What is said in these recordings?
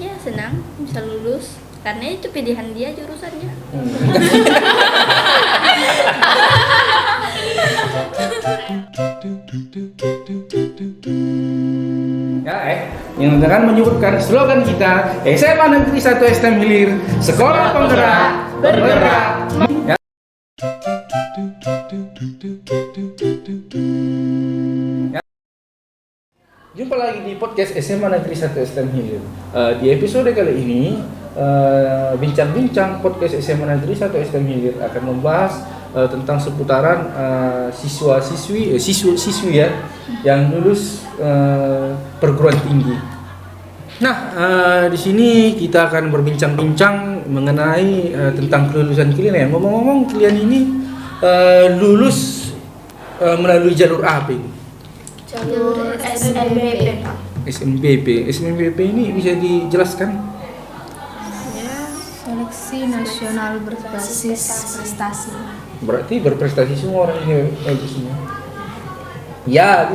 Ya senang bisa lulus karena itu pilihan dia jurusannya. Ya, yang akan menyebutkan slogan kita SMA Negeri 1 STM Hilir, Sekolah Penggerak Bergerak. Ya. Jumpa lagi di podcast SMA Negeri 1 STM Hilir. Di episode kali ini, bincang-bincang podcast SMA Negeri 1 STM Hilir akan membahas tentang seputaran siswa-siswi ya yang lulus perguruan tinggi. Nah, di sini kita akan berbincang-bincang mengenai tentang kelulusan kalian. Ngomong-ngomong, kalian ini lulus melalui jalur apa ini? Jalur SNBP. SNBP ini bisa dijelaskan? Ya, seleksi nasional berbasis prestasi. Berarti berprestasi semua orang ini semua. Ya,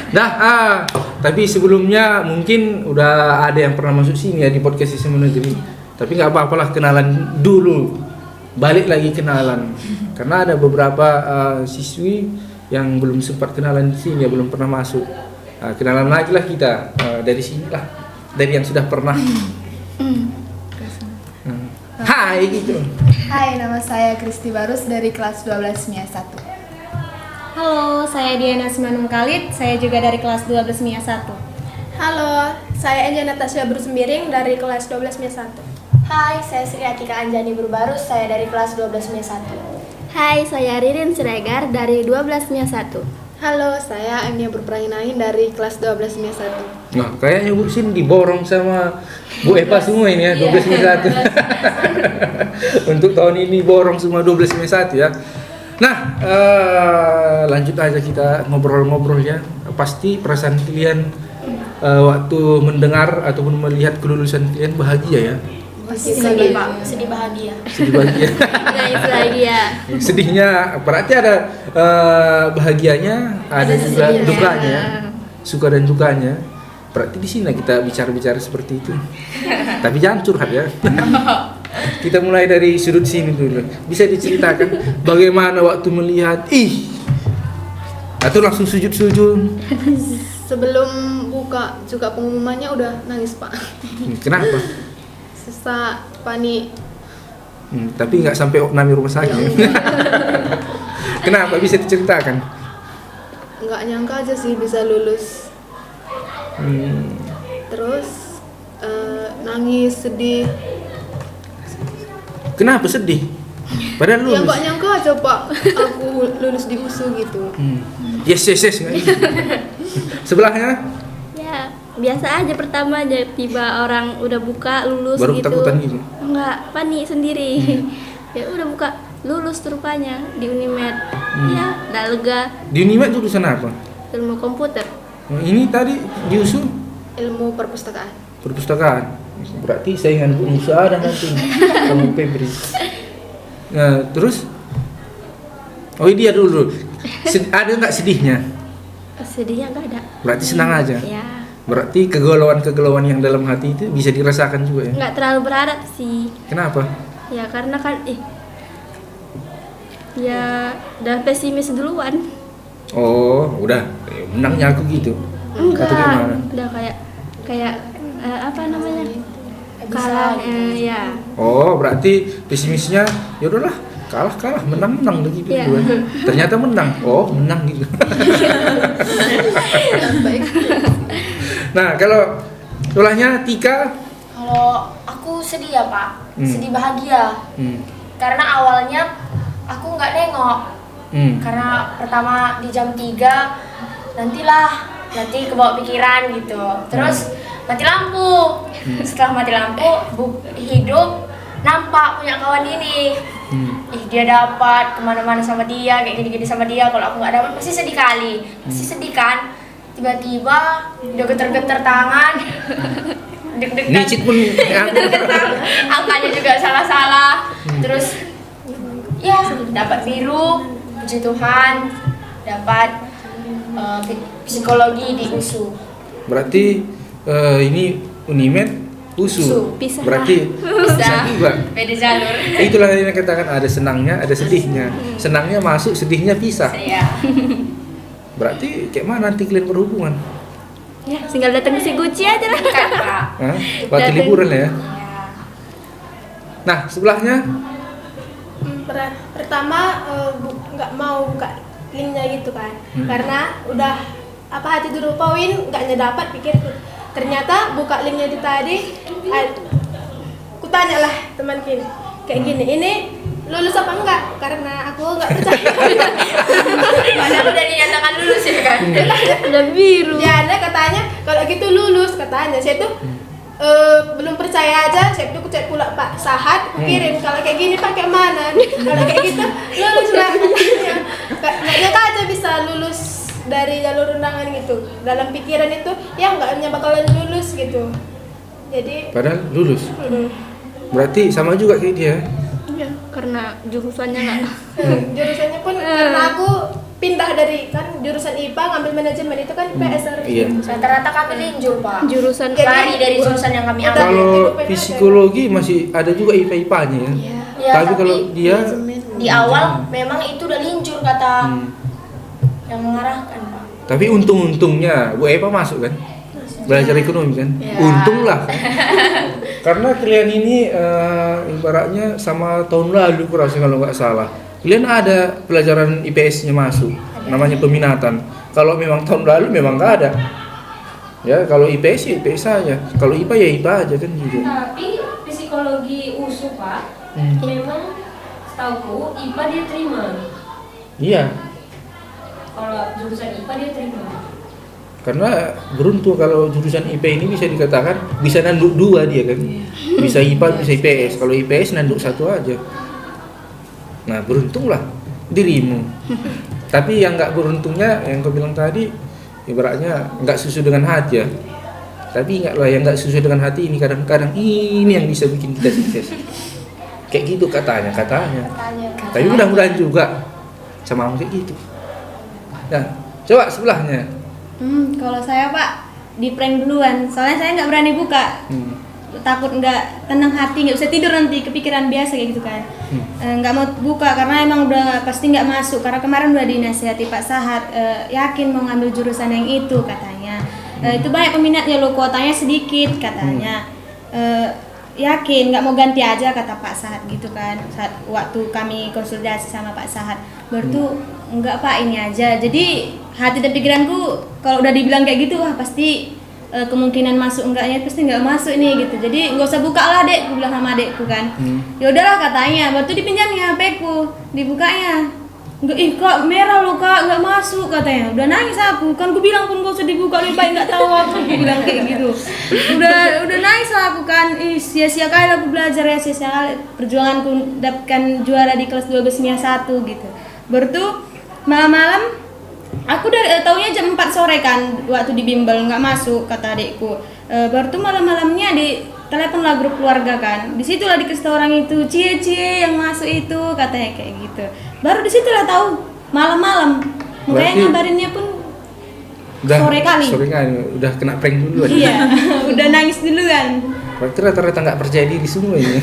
nah, tapi sebelumnya mungkin udah ada yang pernah masuk sini ya di podcast SMA Negeri. Tapi nggak apa-apalah, kenalan dulu. Balik lagi kenalan. Karena ada beberapa siswi yang belum sempat kenalan di sini, ya belum pernah masuk. Kenalan lagi lah kita dari sini lah, dari yang sudah pernah. Hai gitu. Hai, nama saya Kristi Barus dari kelas 12 MIA 1. Halo, saya Diana Simanung Khalid, saya juga dari kelas 12 MIA 1. Halo, saya Enja Natasha Bersembiring dari kelas 12 MIA 1. Hai, saya Sri Akika Anjani Berbarus, saya dari kelas 12 MIA 1. Hai, saya Ririn Siregar dari 12 MIA 1. Halo, saya Ania Berpranginain dari kelas 12 MIA 1. Nah, kayaknya Bu Sin diborong sama Bu Eva semua ini ya, 12 MIA 1. Untuk tahun ini borong semua 12 MIA 1 ya. Nah, lanjut aja kita ngobrol-ngobrol ya. Pasti perasaan kalian waktu mendengar ataupun melihat kelulusan kalian bahagia ya. Sedih bahagia. Sedih bahagia. Nangis lagi ya. Sedihnya berarti ada bahagianya, ada juga dukanya ya. Suka dan dukanya. Berarti di sini kita bicara-bicara seperti itu. Tapi jangan curhat ya. Kita mulai dari sudut sini dulu. Bisa diceritakan bagaimana waktu melihat atau langsung sujud-sujud? Sebelum buka juga pengumumannya udah nangis, Pak. Kenapa? Sesak, panik. Tapi nggak sampai nami rumah sakit. Kenapa, bisa diceritakan? Nggak nyangka aja sih bisa lulus. Terus nangis, sedih. Kenapa sedih? Padahal lulus. Ya nggak nyangka aja, Pak, aku lulus di USU gitu. Yes. Sebelahnya? Ya, biasa aja pertama aja tiba orang udah buka lulus Baru gitu. ketakutan gitu? Enggak, panik sendiri. Ya udah buka lulus rupanya di Unimed. Ya, udah lega. Di Unimed jurusan apa? Ilmu komputer. Ini tadi di USU? Ilmu perpustakaan. Perpustakaan. Berarti saingan Bu Musa ada nanti. Kamu Febri. Nah, terus? Oh, dia dulu. Ada nggak sedihnya? Sedihnya enggak ada. Berarti senang aja. Ya, Berarti kegalauan yang dalam hati itu bisa dirasakan juga ya? enggak terlalu berharap sih. Kenapa? Ya karena kan ya udah pesimis duluan. Oh, udah menangnya aku gitu. Enggak, Atau gimana? udah kayak apa namanya? Kalah ya. Oh, berarti pesimisnya ya udahlah, kalah menang gitu Iya. duluan. Ternyata menang. Oh, menang gitu. Baik. Nah, kalau ulahnya Tika, Kalau aku sedih ya, Pak. Sedih bahagia. hmm. Karena awalnya aku nggak nengok. Karena pertama di jam 3 nanti kebawa pikiran gitu. Terus mati lampu. Setelah mati lampu, hidup nampak punya kawan ini. Dia dapat kemana-mana sama dia, kayak gini-gini sama dia. Kalau aku nggak dapat pasti sedih kali. Pasti sedih kan. Tiba-tiba udah geter-geter tangan. Deg-degan. Nicit pun ya. Geter-geter. Angkanya juga salah-salah. Terus ya dapat biru, puji Tuhan, dapat psikologi di USU. Berarti ini Unimed, USU. Pisah. Berarti bisa juga. Beda jalur. Itulah yang katakan ada senangnya, ada sedihnya. Senangnya masuk, sedihnya pisah. Iya. Berarti kayak mana nanti kalian berhubungan? Ya, tinggal datang ke si Gucci aja lah. Kan, Pak. Hah? Waktu Datang. liburan ya. Iya. Nah, sebelahnya Pertama nggak mau buka linknya gitu kan, karena udah hati dulu poin nggaknya dapat pikirku. Ternyata buka linknya itu tadi, aku tanya lah teman kayak gini, ini lulus apa enggak? Karena aku nggak percaya. Padahal udah dinyatakan lulus ya kan. Udah biru. Ya ada katanya kalau gitu lulus katanya. Saya tuh belum percaya aja, saya tuh cek pula Pak Sahat, kirim kalau kayak gini pakai mana? Kalau kayak gitu lulus lah katanya. Nggak nyangka aja bisa lulus dari jalur undangan gitu. Dalam pikiran itu ya nggak bakalan lulus gitu. Jadi padahal lulus. Berarti sama juga kayak dia. Ya, karena jurusannya nggak. jurusannya pun karena aku pindah dari kan jurusan IPA ngambil manajemen itu kan PS harus. Iya. Rata-rata kami linjur, Pak. Jurusan Lari dari jurusan yang kami ambil. Kalau psikologi masih ada juga IPA-IPA-nya ya. Ya, Tapi kalau dia di awal memang itu udah linjur kata yang mengarahkan, Pak. tapi untung-untungnya Bu Eva masuk kan? Belajar ekonomi kan? Untung lah. Karena kalian ini ibaratnya sama tahun lalu kurasa kalau nggak salah. Kalian ada pelajaran IPS-nya masuk, namanya peminatan. Kalau memang tahun lalu memang nggak ada. Ya kalau IPS ya IPS saja. Kalau IPA ya IPA aja kan gitu. Tapi psikologi USU Pak, memang setauku IPA dia terima. Iya. Kalau jurusan IPA dia terima. Karena beruntung kalau jurusan IP ini bisa dikatakan bisa nanduk dua dia kan. Bisa IPA, bisa IPS. Kalau IPS nanduk satu aja. Nah beruntunglah dirimu. Tapi yang nggak beruntungnya yang kau bilang tadi, ibaratnya nggak sesuai dengan hati ya. Tapi ingatlah yang nggak sesuai dengan hati ini kadang-kadang ini yang bisa bikin kita sukses. Kayak gitu katanya. Tapi mudah-mudahan juga sama kayak gitu. Nah coba sebelahnya. Kalau saya Pak di prank duluan, soalnya saya nggak berani buka. Takut nggak tenang hati, nggak bisa tidur nanti kepikiran biasa kayak gitu kan. Nggak mau buka karena emang udah pasti nggak masuk, karena kemarin udah dinasihati Pak Sahat, yakin mau ngambil jurusan yang itu katanya. Itu banyak peminatnya loh, kuotanya sedikit katanya. Yakin nggak mau ganti aja kata Pak Sahat gitu kan. Saat waktu kami konsultasi sama Pak Sahat baru tuh enggak Pak ini aja. Jadi hati dan pikiranku kalau udah dibilang kayak gitu wah pasti kemungkinan masuk enggaknya pasti nggak masuk nih gitu. Jadi nggak usah buka lah dek, aku bilang sama adekku kan. Ya udahlah katanya, waktu dipinjamnya HP-ku, dibukanya. Enggak, kak merah loh kak, nggak masuk katanya. Udah nangis aku, kan aku bilang pun nggak usah dibuka lebih baik nggak tahu aku bilang kayak gitu. Udah nangis lah aku kan, sia-sia kali aku belajar ya, sia-sia kali perjuanganku dapatkan juara di kelas 12 MIA 1 gitu. Baru tuh malam-malam aku dari taunya jam 4 sore kan waktu di bimbel nggak masuk kata adikku. Baru tuh malam-malamnya di telepon lah grup keluarga kan. Disitulah dikasih orang itu cie yang masuk itu katanya kayak gitu. Baru disitulah tahu malam-malam. Makanya ngabarinnya pun sore kali. Udah kena prank duluan. Iya, udah nangis duluan. Berarti rata-rata nggak percaya diri semua ini.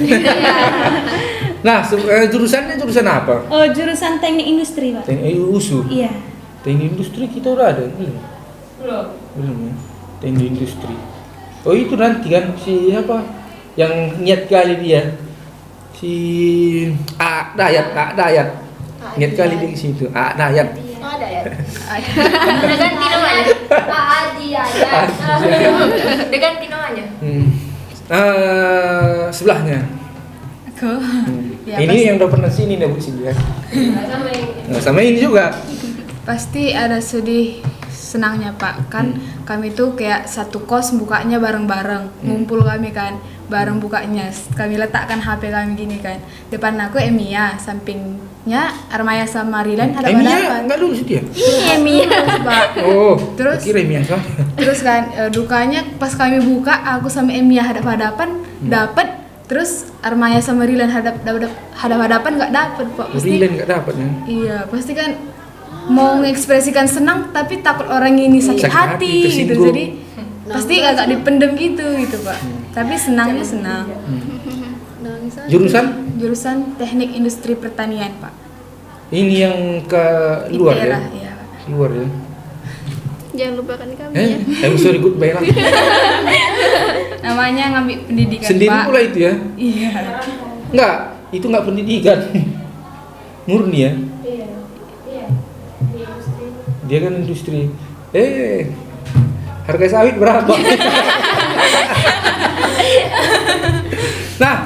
Nah, jurusannya jurusan apa? Oh, jurusan teknik industri Pak. Teknik USU. Iya. Teknik industri kita udah ada belum? Belum ya. Teknik industri. Oh itu nanti kan si apa? Yang niat kali dia. Si Dayat. Niat kali dia ke situ. Dayat. Ada ya. Udah ganti namanya. Udah ganti namanya. Sebelahnya. Aku. Ya, ini yang udah pernah sini nih Bu sini ya. Sama ini juga. Pasti ada sedih senangnya Pak. Kan kami tuh kayak satu kos bukanya bareng-bareng. Ngumpul kami kan, bareng bukanya. Kami letakkan HP kami gini kan. Depan aku Emia, sampingnya Armaya sama Rilan ada Emia enggak lulus dia? Iya, Mia. Pak. Oh, Terus kira Emia sama. Terus kan dukanya pas kami buka aku sama Emia hadap-hadapan dapat. Terus Armaya sama Rilan hadap-hadapan nggak dapet Pak. Pasti Rilan nggak dapat ya? iya pasti kan mau mengekspresikan senang tapi takut orang ini sakit hati gitu. tersinggung. Jadi pasti agak dipendem gitu Pak. Tapi senangnya senang. Jurusan Teknik Industri Pertanian Pak. Ini yang ke luar ya? Iya, Pak. Luar ya? Jangan lupakan kami ya. Sorry, goodbye lah. Namanya ngambil pendidikan Sendiri Pak. pula itu ya? Iya. Enggak, itu enggak pendidikan. Murni ya? Iya. Di industri. Dia kan industri. Harga sawit berapa? Nah,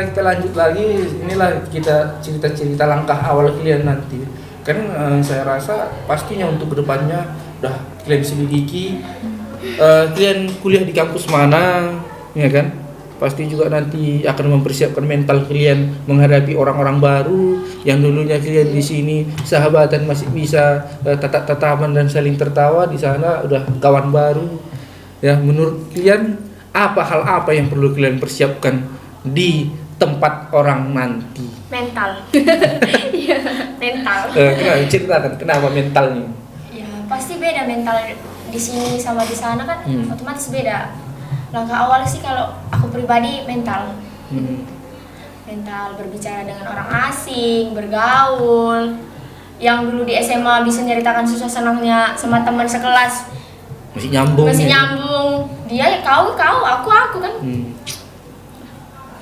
kita lanjut lagi. Inilah kita cerita-cerita langkah awal kalian nanti. Kan saya rasa pastinya untuk kedepannya udah kalian selidiki. Kalian kuliah di kampus mana, ya kan? Pasti juga nanti akan mempersiapkan mental kalian menghadapi orang-orang baru yang dulunya kalian di sini sahabatan masih bisa tatap-tatapan dan saling tertawa, di sana udah kawan baru. Ya, menurut kalian hal apa yang perlu kalian persiapkan di tempat orang nanti? Mental. Mental. Kenapa ceritakan kenapa mentalnya? Ya pasti beda mental di sini sama di sana kan, otomatis beda. Langkah awal sih kalau aku pribadi mental. Mental berbicara dengan orang asing, bergaul. Yang dulu di SMA bisa nyeritakan susah senangnya sama teman sekelas. Masih nyambung. Dia ya kau, aku kan.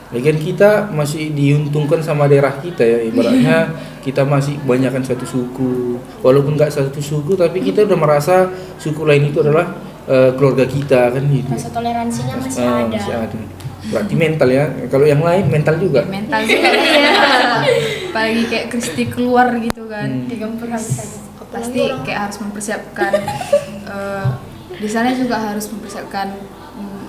Lagian kita masih diuntungkan sama daerah kita ya, ibaratnya kita masih kebanyakan satu suku. Walaupun nggak satu suku, tapi kita udah merasa suku lain itu adalah keluarga kita kan gitu. Rasa toleransinya masih ada. Masih ada. Berarti mental ya. Kalau yang lain mental juga. Mental juga ya. Apalagi kayak Kristi keluar gitu kan. Digempur habis aja. Pasti kayak harus mempersiapkan di sana juga harus mempersiapkan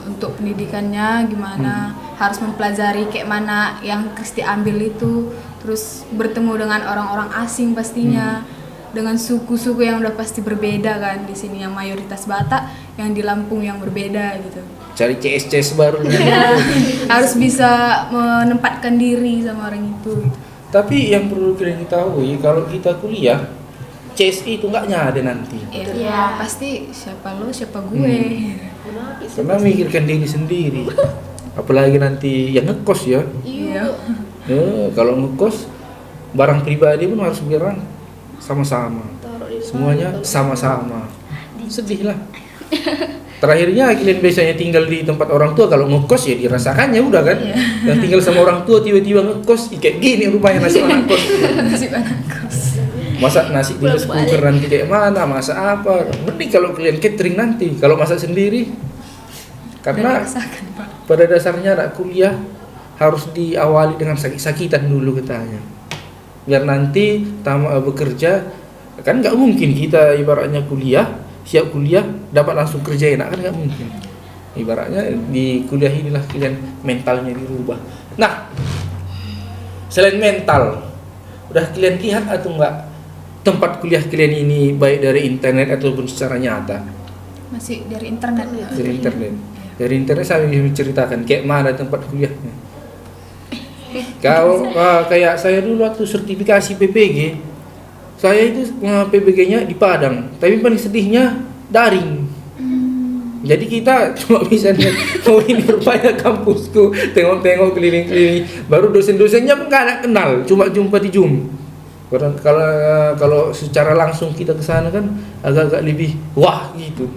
untuk pendidikannya gimana, harus mempelajari kayak mana yang Kristi ambil itu, terus bertemu dengan orang-orang asing pastinya. Dengan suku-suku yang udah pasti berbeda kan, di sini yang mayoritas Batak, yang di Lampung yang berbeda gitu. Cari CS baru. Ya, harus bisa menempatkan diri sama orang itu. Tapi yang perlu kalian ketahui, kalau kita kuliah, CSI itu nggak ada nanti. Iya, pasti siapa lo, siapa gue. Karena mikirkan diri sendiri. Apalagi nanti yang ngekos ya. Iya. Kalau ngekos, barang pribadi pun harus bilang sama-sama, semuanya sama-sama. Sedih lah. Terakhirnya kalian biasanya tinggal di tempat orang tua, kalau ngekos ya dirasakannya udah kan. Dan tinggal sama orang tua tiba-tiba ngekos kayak gini rupanya nasi anak kos. Masak nasi di cooker nanti kayak mana, masak apa. Mending kalau kalian catering nanti, kalau masak sendiri. Karena pada dasarnya anak kuliah harus diawali dengan sakit-sakitan dulu katanya. Biar nanti bekerja, kan nggak mungkin kita ibaratnya siap kuliah dapat langsung kerja enak, kan nggak mungkin. Ibaratnya di kuliah inilah kalian mentalnya dirubah. Nah, selain mental, udah kalian lihat atau enggak tempat kuliah kalian ini baik dari internet ataupun secara nyata? Masih dari internet. Dari internet saya bisa menceritakan kayak mana tempat kuliahnya. Kayak saya dulu waktu sertifikasi PPG, saya itu PPG-nya di Padang, tapi paling sedihnya daring. Jadi kita cuma bisa lihat, oh ini rupanya kampusku, tengok-tengok keliling-keliling. Baru dosen-dosennya pun nggak kenal, cuma jumpa di Zoom. Kalau secara langsung kita ke sana kan agak-agak lebih wah gitu.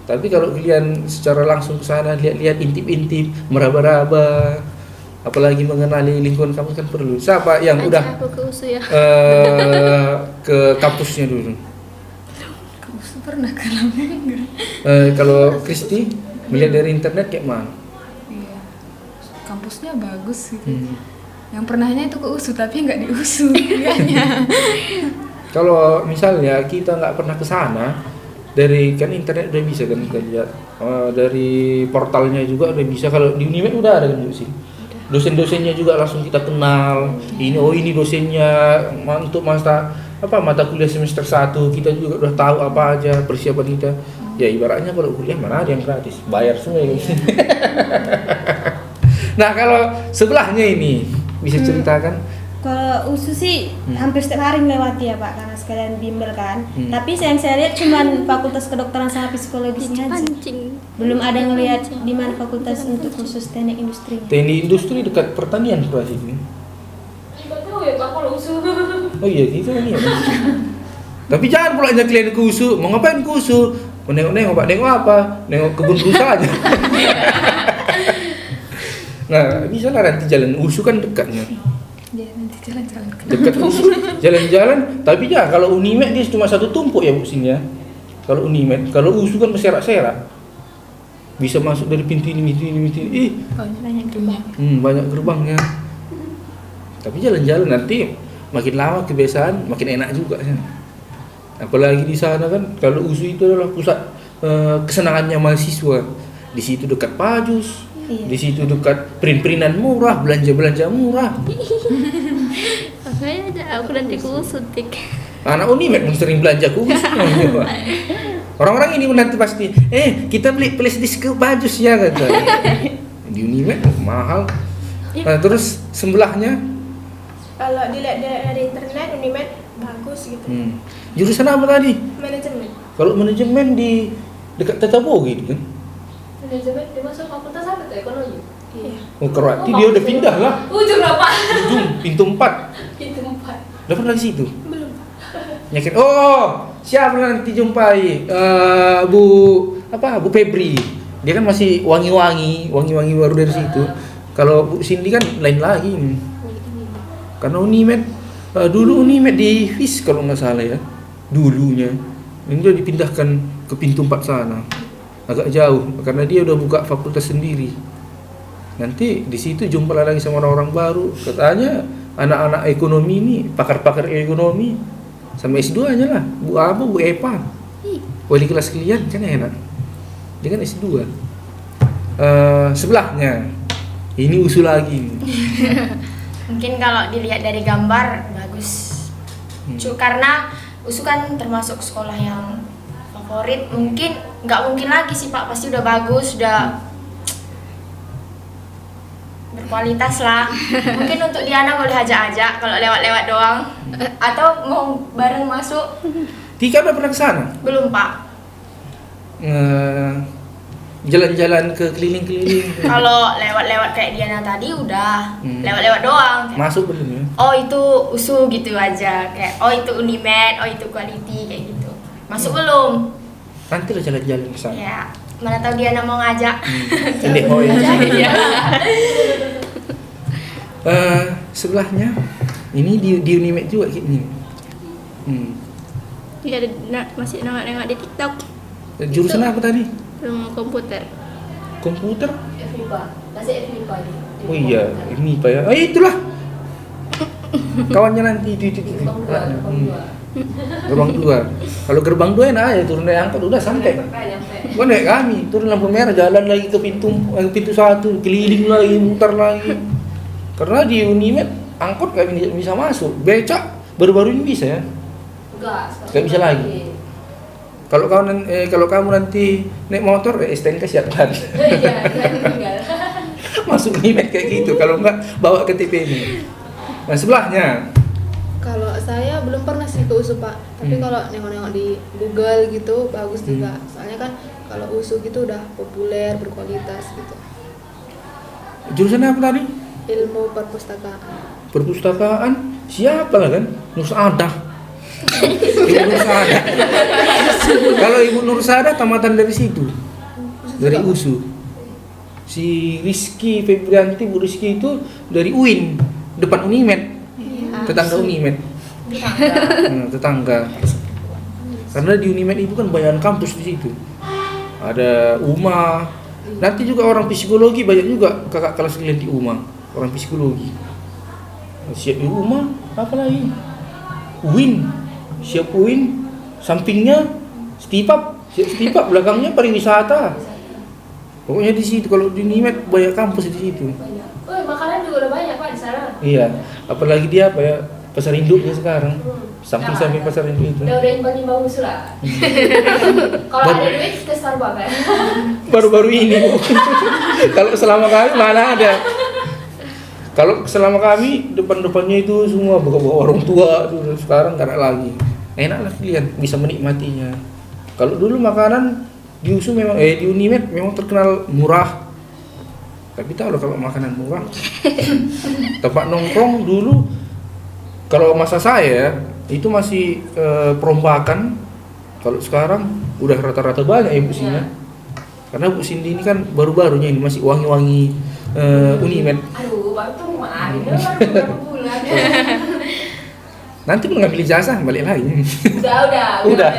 Tapi kalau kalian secara langsung ke sana lihat-lihat intip-intip, meraba-raba, apalagi mengenali lingkungan kampus kan perlu. Siapa yang udah ke kampusnya dulu? Kampus pernah ke Lampung. Kalau Kristi melihat dari internet kayak mana? Iya, kampusnya bagus gitu. Yang pernahnya itu ke USU tapi nggak di USU. Kalau misalnya kita nggak pernah ke sana, dari kan internet udah bisa kan kita lihat, dari portalnya juga udah bisa. Kalau di Unimed udah ada kan sih. Dosen-dosennya juga langsung kita kenal. Ini dosennya untuk mata kuliah semester 1 kita juga udah tahu apa aja persiapan kita. Ya ibaratnya kalau kuliah mana ada yang gratis, bayar semua ya. Nah kalau sebelahnya ini bisa ceritakan Kalau USU sih hampir setiap hari melewati ya Pak, karena sekalian bimbel kan. Tapi yang saya lihat cuman fakultas kedokteran sama psikologisnya aja. Pancing. Belum ada ngelihat di mana fakultas untuk khusus teknik industri. Teknik industri dekat pertanian sebelah situ. Nggak tahu ya Pak kalau usul. Oh iya gitu kan ya. Tapi jangan pula ajak klien ke USU. Mau ngapain ke USU? Mau nengok-nengok Pak, nengok apa? Nengok kebun rusa aja. Nah, bisa lah nanti jalan USU kan dekatnya. Ya, nanti jalan-jalan ke Dekat USU, jalan-jalan. Tapi ya kalau Unimed dia cuma satu tumpuk ya Bu sini ya. Kalau Unimed, kalau USU kan berserak-serak. Bisa masuk dari pintu ini, pintu ini, pintu ini. banyak gerbang. Banyak gerbangnya. Tapi jalan-jalan nanti makin lama kebiasaan, makin enak juga ya. Apalagi di sana kan kalau USU itu adalah pusat kesenangannya mahasiswa. Di situ dekat Pajus, di situ dekat print-printan murah, belanja-belanja murah. Makanya aja aku nanti kusutik. Anak Unimed pun sering belanja ke USU. Orang-orang ini nanti pasti, kita beli flash disk ke Pajus ya kata. Di Unimed mahal. Nah, terus sebelahnya Kalau dilihat dari internet Unimed bagus gitu. jurusan apa tadi? Manajemen. Kalau manajemen di dekat Tata Boga gitu kan? Manajemen dia masuk fakultas apa tuh? Ekonomi. Iya. Oh berarti dia udah pindah lah. Ujung berapa? Ujung pintu 4. Pintu 4. Dapat lagi situ. Belum. Yakin? Oh, siapa nanti jumpai? Bu Febri. Dia kan masih wangi-wangi baru dari situ. Kalau Bu Cindy kan lain lagi. Karena Unimed dulu Unimed di FIS kalau nggak salah ya. Dulunya. Ini dia dipindahkan ke pintu 4 sana. Agak jauh karena dia udah buka fakultas sendiri. Nanti di situ jumpa lagi sama orang-orang baru. Katanya anak-anak ekonomi ini, pakar-pakar ekonomi sama S2-nya lah. Bu Epa. Wali kelas kalian kan enak. Dia kan S2. Sebelahnya ini usul lagi. Mungkin kalau dilihat dari gambar bagus. Karena USU kan termasuk sekolah yang favorit. Nggak mungkin lagi sih Pak, pasti udah bagus, udah berkualitas lah. Mungkin untuk Diana boleh ajak-ajak kalau lewat-lewat doang. Atau mau bareng masuk. Tika udah pernah ke sana? Belum Pak. Jalan-jalan ke keliling-keliling. Kalau lewat-lewat kayak Diana tadi udah lewat-lewat doang. Masuk belum ya? Oh itu USU gitu aja, kayak oh itu Unimed, oh itu Quality kayak gitu. Masuk belum? Nanti lah jalan-jalan ke sana. Ya, mana tahu Diana mau ngajak. Cendek oh ya. Iya. Sebelahnya ini di Unimed juga kayak gini. Dia ada masih nengok-nengok di TikTok. Jurusan apa tadi? Komputer. Komputer? FIPA. Masih FIPA di Oh iya, ini Pak ya. Oh itulah. Kawannya nanti di gerbang 2. Kalau gerbang 2 enak aja turun dari angkot udah sampai. Bukan naik kami, turun lampu merah jalan lagi ke pintu 1, keliling lagi, muter lagi. Karena di Unimed angkot gak bisa masuk. Becak baru-baru ini bisa ya. Gak bisa lagi. Kalau kamu nanti naik motor, STNK siapkan. Masuk Unimed kayak gitu. Kalau enggak bawa KTP ini. Nah sebelahnya. Kalau saya belum pernah sih ke USU Pak, tapi kalau nengok-nengok di Google gitu bagus juga. Soalnya kan kalau USU gitu udah populer, berkualitas gitu. Jurusan apa tadi? Ilmu perpustakaan. Perpustakaan siapa lah kan? Nursadah. Ibu Nursadah. Kalau Ibu Nursadah tamatan dari situ, dari USU. Si Rizky Febrianti, Bu Rizky itu dari UIN, depan Unimed. Tetangga Unimed. Tetangga. Karena di Unimed itu kan banyak kampus di situ. Ada UMA. Nanti juga orang psikologi banyak juga kakak kelas kalian di UMA. Orang psikologi. Siap di UMA, apa lagi? UIN. Siap UIN. Sampingnya Stipap. Siap Stipap, belakangnya pariwisata. Pokoknya di situ kalau di Unimed banyak kampus di situ. Oh, makanan juga udah banyak Pak di sana. Iya, apalagi dia apa ya? Pasar induk ya sekarang. Samping-samping pasar induk itu. Udah imbang-imbang USU lah. Kalau ada duit ke Starbucks ya. Baru-baru ini. Kalau selama kami mana ada. Kalau selama kami depannya itu semua bawa orang tua dulu, sekarang nggak ada lagi. Enak lah kalian bisa menikmatinya. Kalau dulu makanan di USU memang di Unimed memang terkenal murah. Tapi tahu loh kalau makanan murah. Tempat nongkrong dulu kalau masa saya itu masih perombakan. Kalau sekarang udah rata-rata banyak ya Bu Sinnya. Karena Bu Cindy ini kan baru-barunya ini masih wangi-wangi Unimed. Aduh, baru tuh kemarin baru berapa bulan. Nanti mengambil ijazah balik lagi. Udah.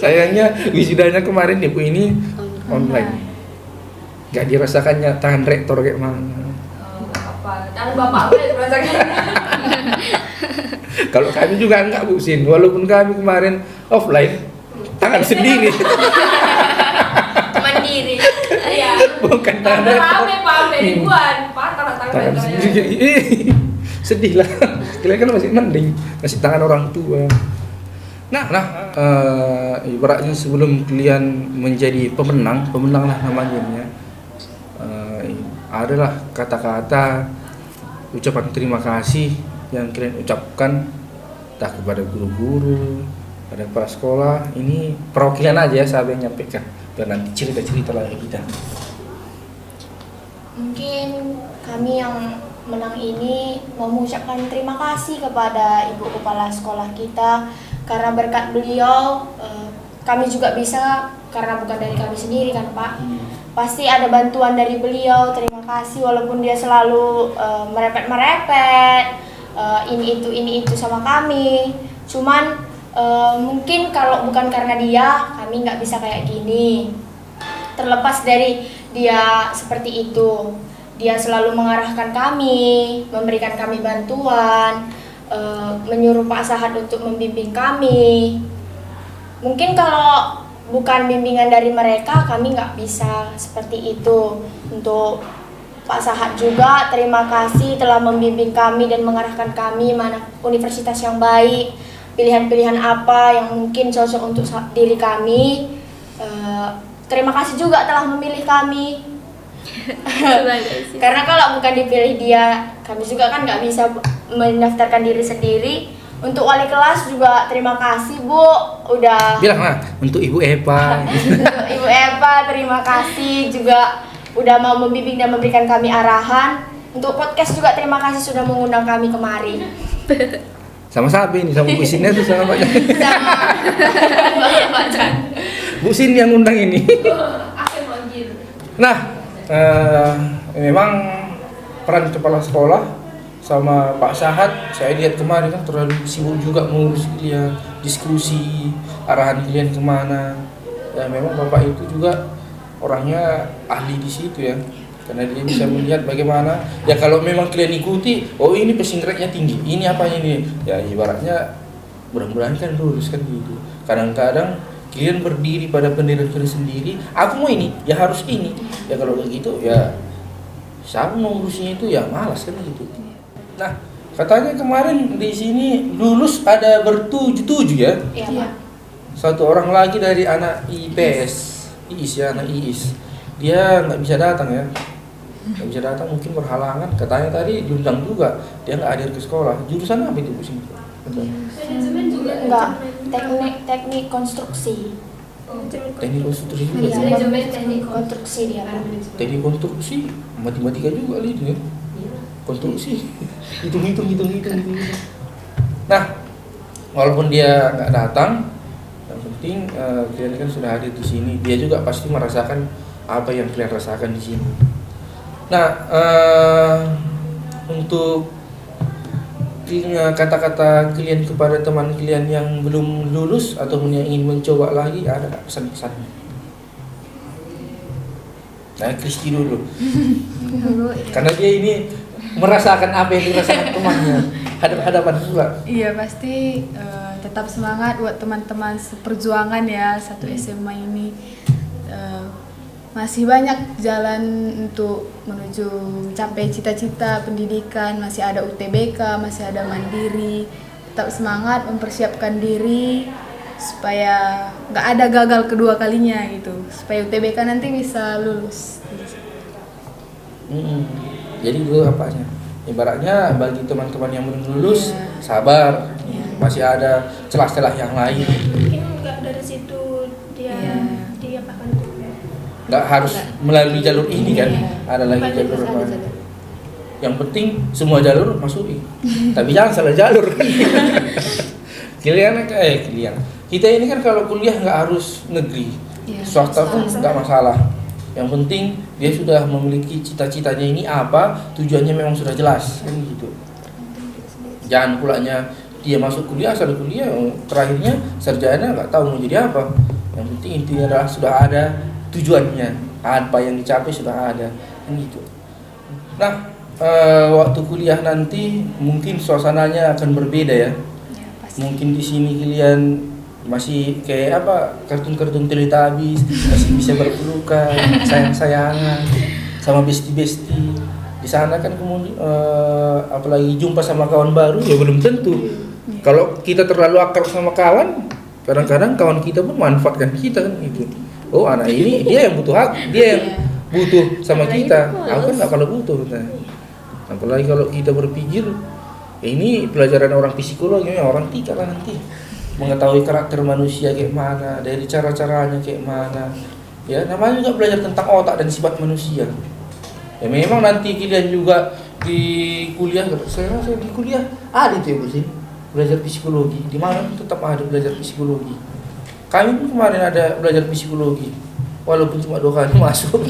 Sayangnya wisudanya kemarin Ibu ini online. Gak dirasakannya tangan rektor kayak mana. Oh, apa? Tangan bapak udah merasakan. Kalau kami juga enggak Bu Sin, walaupun kami kemarin offline tangan sendiri. Mandiri. Iya. Bukan tangan rektor. Rame ribuan. Patah tangan Tangan rektornya. sendiri. Sedih lah. Kalian kan masih mending masih tangan orang tua. Nah, ibaratnya sebelum kalian menjadi pemenang lah namanya ya. Adalah kata-kata ucapan terima kasih yang kalian ucapkan entah kepada guru-guru, pada kepala sekolah. Ini perwakilan aja ya saya yang nyampaikan. Biar nanti cerita-cerita lagi kita. Mungkin kami yang menang ini mau mengucapkan terima kasih kepada Ibu Kepala Sekolah kita, karena berkat beliau kami juga bisa, karena bukan dari kami sendiri kan Pak. Pasti ada bantuan dari beliau, terima kasih walaupun dia selalu merepet-merepet ini itu sama kami. Cuman mungkin kalau bukan karena dia kami nggak bisa kayak gini. Terlepas dari dia seperti itu, dia selalu mengarahkan kami, memberikan kami bantuan, menyuruh Pak Sahat untuk membimbing kami. Mungkin kalau bukan bimbingan dari mereka, kami nggak bisa seperti itu. Untuk Pak Sahat juga terima kasih telah membimbing kami dan mengarahkan kami mana universitas yang baik, pilihan-pilihan apa yang mungkin cocok untuk diri kami. Terima kasih juga telah memilih kami. Karena kalau bukan dipilih dia, kami juga kan nggak bisa mendaftarkan diri sendiri. Untuk wali kelas juga terima kasih Bu, udah Bilang lah untuk Ibu Eva. untuk Ibu Eva terima kasih juga udah mau membimbing dan memberikan kami arahan. Untuk podcast juga terima kasih sudah mengundang kami kemari. Sama siapa ini? Sama Bu Sinnya tuh sama Pak Jan. Sama Pak Jan. Bu Sin yang undang ini. Akan manggil. Nah, memang peran kepala sekolah sama Pak Sahat saya lihat kemarin kan terlalu sibuk juga mengurus kalian, diskusi arahan kalian kemana. Ya memang Bapak itu juga orangnya ahli di situ ya, karena dia bisa melihat bagaimana ya kalau memang kalian ikuti, oh ini passing grade-nya tinggi, ini apanya ini, ya ibaratnya mudah-mudahan kan lulus kan gitu. Kadang-kadang kalian berdiri pada pendirian kalian sendiri, aku mau ini ya harus ini, ya kalau begitu ya siapa mau ngurusnya itu ya malas kan gitu. Nah, katanya kemarin di sini lulus ada bertujuh ya. Iya Pak. Satu orang lagi dari anak IPS, IIS ya, anak IIS. Dia nggak bisa datang ya. Nggak bisa datang, mungkin berhalangan. Katanya tadi diundang juga, dia nggak hadir ke sekolah. Jurusan apa itu Bu Sini? Manajemen juga. Enggak, teknik konstruksi. Teknik konstruksi juga. Iya, Manajemen teknik konstruksi dia Pak. Teknik konstruksi, matematika juga itu ya. Konstruksi, hitung. Nah, walaupun dia nggak datang, yang penting kalian kan sudah hadir di sini. Dia juga pasti merasakan apa yang kalian rasakan di sini. Nah, untuk kata-kata kalian kepada teman kalian yang belum lulus ataupun yang ingin mencoba lagi, ada nggak pesan-pesannya? Nah, Kristi dulu. Karena dia ini merasakan apa yang dirasakan temannya, hadap-hadapan pula. Iya pasti tetap semangat buat teman-teman seperjuangan ya satu SMA ini. Masih banyak jalan untuk menuju mencapai cita-cita pendidikan, masih ada UTBK, masih ada mandiri. Tetap semangat mempersiapkan diri supaya nggak ada gagal kedua kalinya gitu, supaya UTBK nanti bisa lulus. Jadi itu apanya? Ibaratnya bagi teman-teman yang belum lulus, sabar, masih ada celah-celah yang lain. Mungkin nggak dari situ dia diapakan tuh. Nggak harus melalui jalur ini kan, ada lagi Banyak jalur ada apa? jalur. Yang penting semua jalur masuki, tapi jangan salah jalur. Kalian kita ini kan kalau kuliah nggak harus negeri, swasta pun nggak masalah. Yang penting dia sudah memiliki cita-citanya ini apa, tujuannya memang sudah jelas kan gitu. Jangan pulanya dia masuk kuliah, asal kuliah, terakhirnya sarjana nggak tahu mau jadi apa. Yang penting intinya adalah sudah ada tujuannya, apa yang dicapai sudah ada kan gitu. Nah, waktu kuliah nanti mungkin suasananya akan berbeda ya. Mungkin di sini kalian masih kayak apa, kartun-kartun Teletubbies, masih bisa berpelukan, sayang-sayangan sama bestie-bestie. Di sana kan kemudian apalagi jumpa sama kawan baru ya belum tentu. Kalau kita terlalu akrab sama kawan, kadang-kadang kawan kita pun manfaatkan kita kan gitu. Oh, anak ini dia yang butuh sama kita. Aku kan nggak kalau butuh. Nah, apalagi kalau kita berpikir ini pelajaran orang psikologi, orang tika lah nanti mengetahui karakter manusia kayak mana, dari cara-caranya kayak mana. Ya, namanya juga belajar tentang otak dan sifat manusia. Ya memang nanti kalian juga di kuliah, saya di kuliah ada itu ya Bu sih, belajar psikologi. Di mana tetap ada belajar psikologi. Kami pun kemarin ada belajar psikologi, walaupun cuma 2 kali masuk.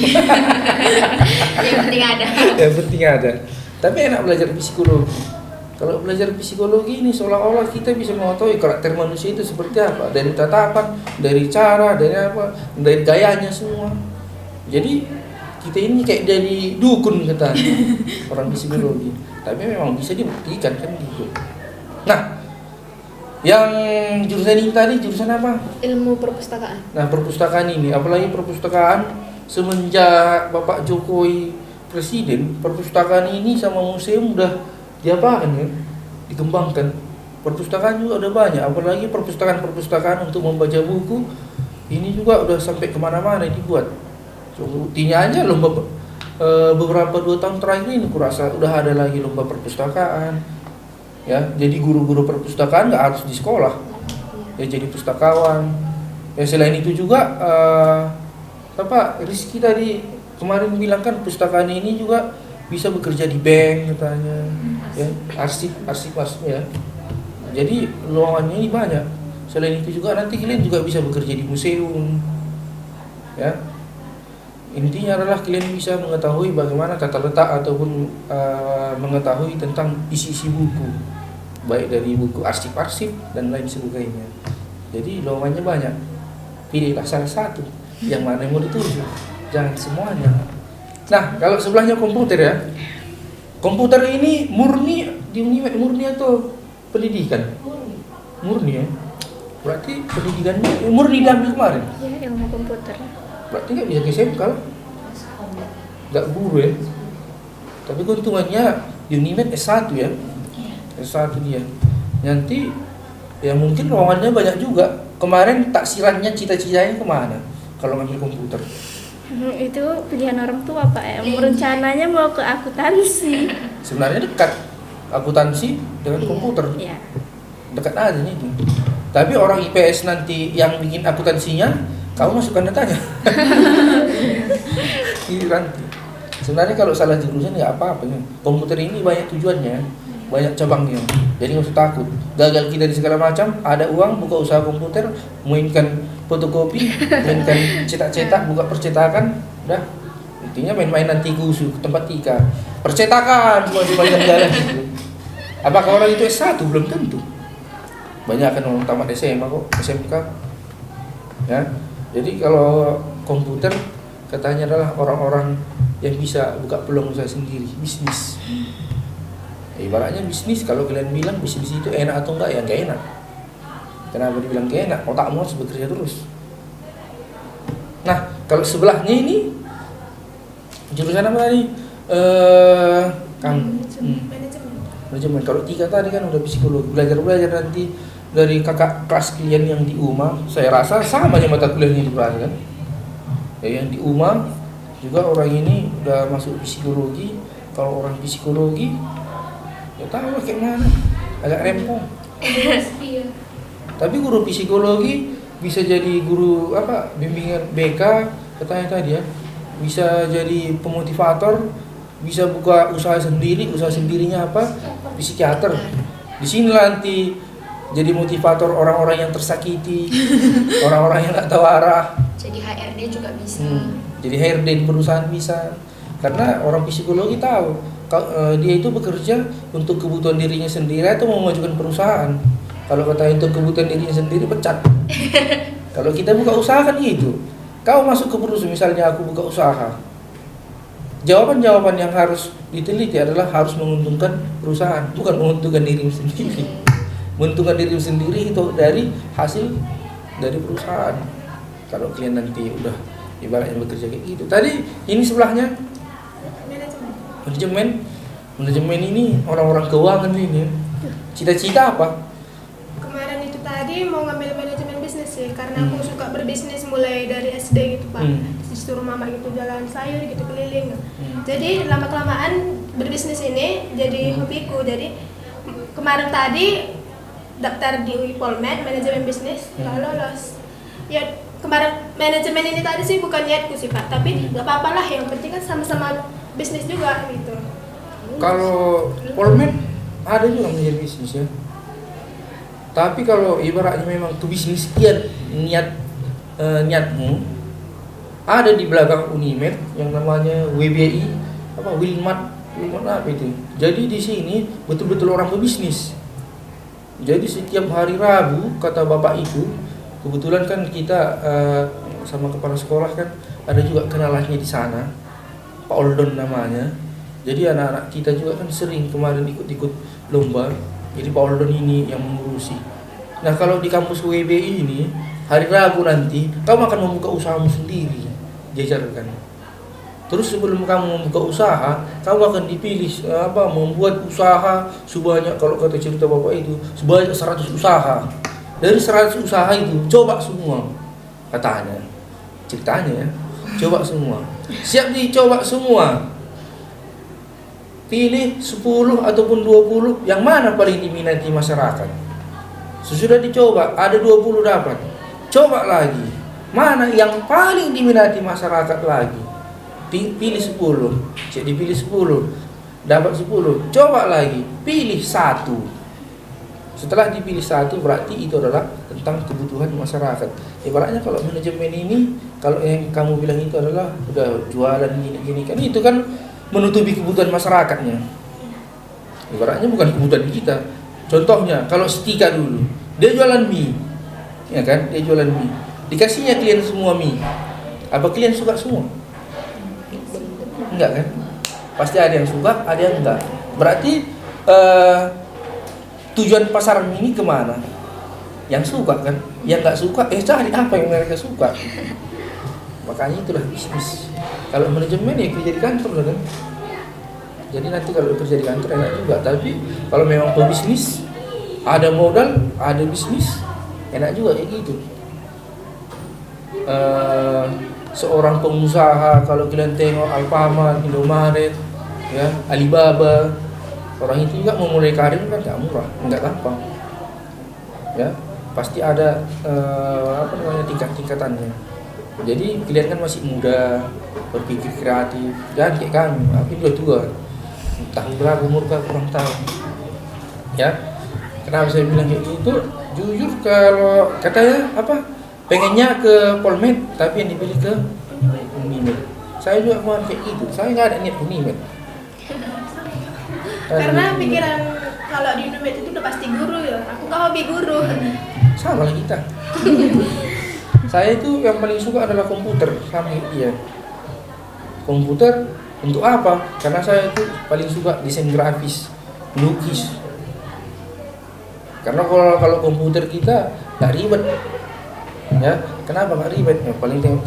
Yang penting ada. Yang penting ada. Tapi enak belajar psikologi. Kalau belajar psikologi ini seolah-olah kita bisa mengetahui karakter manusia itu seperti apa, dari tatapan, dari cara, dari apa, dari gayanya semua. Jadi kita ini kayak jadi dukun kata orang psikologi. Tapi memang bisa dibuktikan kan gitu. Nah, yang jurusan ini tadi jurusan apa? Ilmu perpustakaan. Nah, perpustakaan ini, apalagi perpustakaan semenjak Bapak Jokowi presiden, perpustakaan ini sama museum udah diapakan ya, dikembangkan. Perpustakaan juga udah banyak, apalagi perpustakaan untuk membaca buku ini juga udah sampai kemana-mana dibuat. So, buktinya aja lomba beberapa 2 tahun terakhir ini kurasa udah ada lagi lomba perpustakaan. Ya, jadi guru-guru perpustakaan nggak harus di sekolah, ya jadi pustakawan. Ya selain itu juga Rizky tadi kemarin bilang kan perpustakaan ini juga bisa bekerja di bank katanya, ya arsip ya. Jadi lowongannya ini banyak. Selain itu juga nanti kalian juga bisa bekerja di museum, ya. Intinya adalah kalian bisa mengetahui bagaimana tata letak ataupun mengetahui tentang isi-isi buku, baik dari buku arsip-arsip dan lain sebagainya. Jadi lowongannya banyak. Pilihlah salah satu yang mana yang mau dituju, jangan semuanya. Nah, kalau sebelahnya komputer ya. Komputer ini murni di Unimed, murni atau pendidikan? Murni ya. Berarti pendidikannya murni diambil kemarin. Ya, ilmu komputer. Berarti nggak bisa ke SMK lah. Nggak guru ya. Tapi keuntungannya di Unimed S1 ya. S1 dia. Nanti ya mungkin lowongannya banyak juga. Kemarin taksirannya cita-citanya kemana kalau ngambil komputer? Itu pilihan orang tua Pak ya. Rencananya mau ke akuntansi. Sebenarnya dekat akuntansi dengan komputer. Iya. Dekat aja nih itu. Tapi orang IPS nanti yang bikin akuntansinya, kamu masukkan datanya. Ini nanti. Sebenarnya kalau salah jurusan nggak apa-apa. Komputer ini banyak tujuannya, banyak cabangnya. Jadi nggak usah takut. Gagal kita di segala macam, ada uang buka usaha komputer, mainkan fotokopi, mainkan cetak-cetak, buka percetakan, udah. Intinya main-main nanti gusu tempat tika. Percetakan cuma di jalan gitu. Apakah orang itu S1? Belum tentu. Banyak kan orang tamat SMA kok, SMK. Ya. Jadi kalau komputer katanya adalah orang-orang yang bisa buka peluang usaha sendiri, bisnis. Ibaratnya bisnis, kalau kalian bilang bisnis itu enak atau enggak, ya enggak enak. Kenapa dibilang enggak enak? Otakmu harus bekerja terus. Nah, kalau sebelahnya ini jurusan apa tadi? Manajemen. Kalau 3 tadi kan udah psikologi, belajar nanti dari kakak kelas kalian yang di UMA. Saya rasa sama aja mata kuliahnya di kan. Ya, yang di UMA juga orang ini udah masuk psikologi. Kalau orang psikologi ya tahu lah kayak mana, agak rempong. Tapi guru psikologi bisa jadi guru bimbingan BK katanya tadi ya, bisa jadi pemotivator, bisa buka usaha sendirinya psikiater. Di sini nanti jadi motivator orang-orang yang tersakiti, orang-orang yang nggak tahu arah. Jadi HRD juga bisa. Jadi HRD di perusahaan bisa, karena orang psikologi tahu dia itu bekerja untuk kebutuhan dirinya sendiri atau memajukan perusahaan. Kalau kata itu kebutuhan dirinya sendiri, pecat. Kalau kita buka usaha kan gitu. Kau masuk ke perusahaan, misalnya aku buka usaha. Jawaban-jawaban yang harus diteliti adalah harus menguntungkan perusahaan, bukan menguntungkan dirimu sendiri. Menguntungkan dirimu sendiri itu dari hasil dari perusahaan. Kalau kalian nanti udah ibaratnya bekerja kayak gitu. Tadi ini sebelahnya manajemen ini orang-orang keuangan ini. Cita-cita apa? Kemarin itu tadi mau ngambil manajemen bisnis sih, karena aku suka berbisnis mulai dari SD gitu Pak. Disuruh mama gitu jalan sayur gitu keliling. Jadi lama-kelamaan berbisnis ini jadi hobiku. Jadi kemarin tadi daftar di UI Polmed manajemen bisnis, nggak lolos. Ya kemarin manajemen ini tadi sih bukan niatku sih Pak, tapi nggak apa-apa lah, yang penting kan sama-sama bisnis juga gitu. Kalau Polmed ada juga manajemen bisnis ya. Tapi kalau ibaratnya memang ke bisnis niatmu ada di belakang Unimed yang namanya WBI Wilmart apa itu. Jadi di sini betul-betul orang pebisnis. Jadi setiap hari Rabu kata bapak itu, kebetulan kan kita sama kepala sekolah kan ada juga kenalannya di sana, Pak Oldon namanya. Jadi anak-anak kita juga kan sering kemarin ikut-ikut lomba. Jadi Pak Oldon ini yang mengurusi. Nah kalau di kampus WBI ini hari Rabu nanti kamu akan membuka usahamu sendiri, diajarkan. Terus sebelum kamu membuka usaha, kamu akan dipilih membuat usaha sebanyak, kalau kata cerita bapak itu, sebanyak 100 usaha. Dari 100 usaha itu coba semua, katanya. Ceritanya ya, coba semua. Siap dicoba semua. Pilih 10 ataupun 20 yang mana paling diminati masyarakat. Sesudah dicoba ada 20 dapat. Coba lagi. Mana yang paling diminati masyarakat lagi. Pilih 10, jadi pilih 10, dapat 10, coba lagi, pilih 1. Setelah dipilih 1 berarti itu adalah tentang kebutuhan masyarakat. Ibaratnya kalau manajemen ini, kalau yang kamu bilang itu adalah udah jualan gini kan, itu kan menutupi kebutuhan masyarakatnya. Ibaratnya bukan kebutuhan kita. Contohnya kalau Setika dulu, dia jualan mie, ya kan, dia jualan mie, dikasihnya klien semua mie, apa klien suka semua? Enggak kan? Pasti ada yang suka, ada yang enggak. Berarti tujuan pasar ini kemana? Yang suka kan? Yang enggak suka, cari apa yang mereka suka. Makanya itulah bisnis. Kalau manajemen ya kerja di kantor kan? Jadi nanti kalau kerja di kantor enak juga. Tapi kalau memang pebisnis, ada modal, ada bisnis, enak juga kayak gitu. Seorang pengusaha, kalau kalian tengok Alfamart, Indomaret, ya, Alibaba, orang itu juga memulai karir kan nggak murah, nggak gampang, ya, pasti ada tingkat-tingkatannya. Jadi kalian kan masih muda, berpikir kreatif, jangan kayak kami, tapi udah tua, entah berapa umur kurang tahu, ya. Kenapa saya bilang kayak gitu? Jujur kalau katanya pengennya ke Polmed, tapi yang dipilih ke Unimed. Saya juga mau kayak gitu. Saya nggak ada niat Unimed. Karena pikiran kalau di Unimed itu udah pasti guru ya. Aku nggak hobi guru. Sama lah kita. Saya itu yang paling suka adalah komputer, sama dia. Komputer untuk apa? Karena saya itu paling suka desain grafis, lukis. Karena kalau komputer kita nggak ribet. Ya, kenapa nggak ribet? Ya, paling tengok.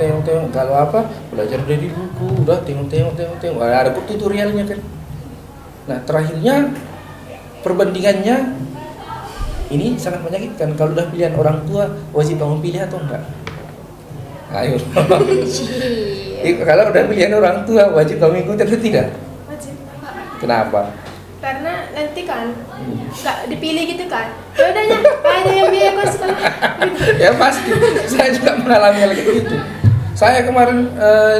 Kalau belajar dari buku, udah tengok. Ada tutorialnya kan. Nah, terakhirnya perbandingannya ini sangat menyakitkan. Kalau udah pilihan orang tua, wajib kamu pilih atau enggak? Ayo. Kalau udah pilihan orang tua wajib kamu ikuti atau tidak? Wajib, Pak. Kenapa? Karena nanti kan nggak dipilih gitu kan. Ya udahnya, aja yang biaya kos sekolah. Gitu. Ya pasti, saya juga mengalami hal kayak gitu. Saya kemarin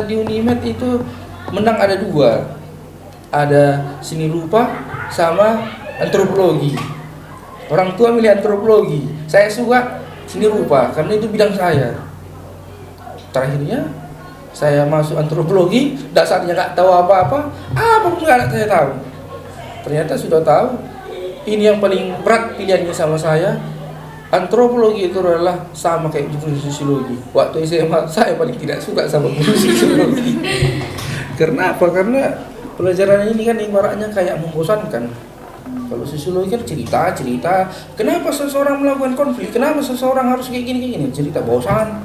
di Unimed itu menang ada 2, ada seni rupa sama antropologi. Orang tua milih antropologi, saya suka seni rupa karena itu bidang saya. Terakhirnya saya masuk antropologi, dasarnya nggak tahu apa-apa, apa pun nggak saya tahu. Ternyata sudah tahu, ini yang paling berat pilihannya sama saya. Antropologi itu adalah sama kayak guru sosiologi. Waktu SMA saya paling tidak suka sama guru sosiologi. Karena apa? Karena pelajaran ini kan ibaratnya kayak membosankan. Kalau sosiologi kan cerita, kenapa seseorang melakukan konflik, kenapa seseorang harus kayak gini, cerita bosan.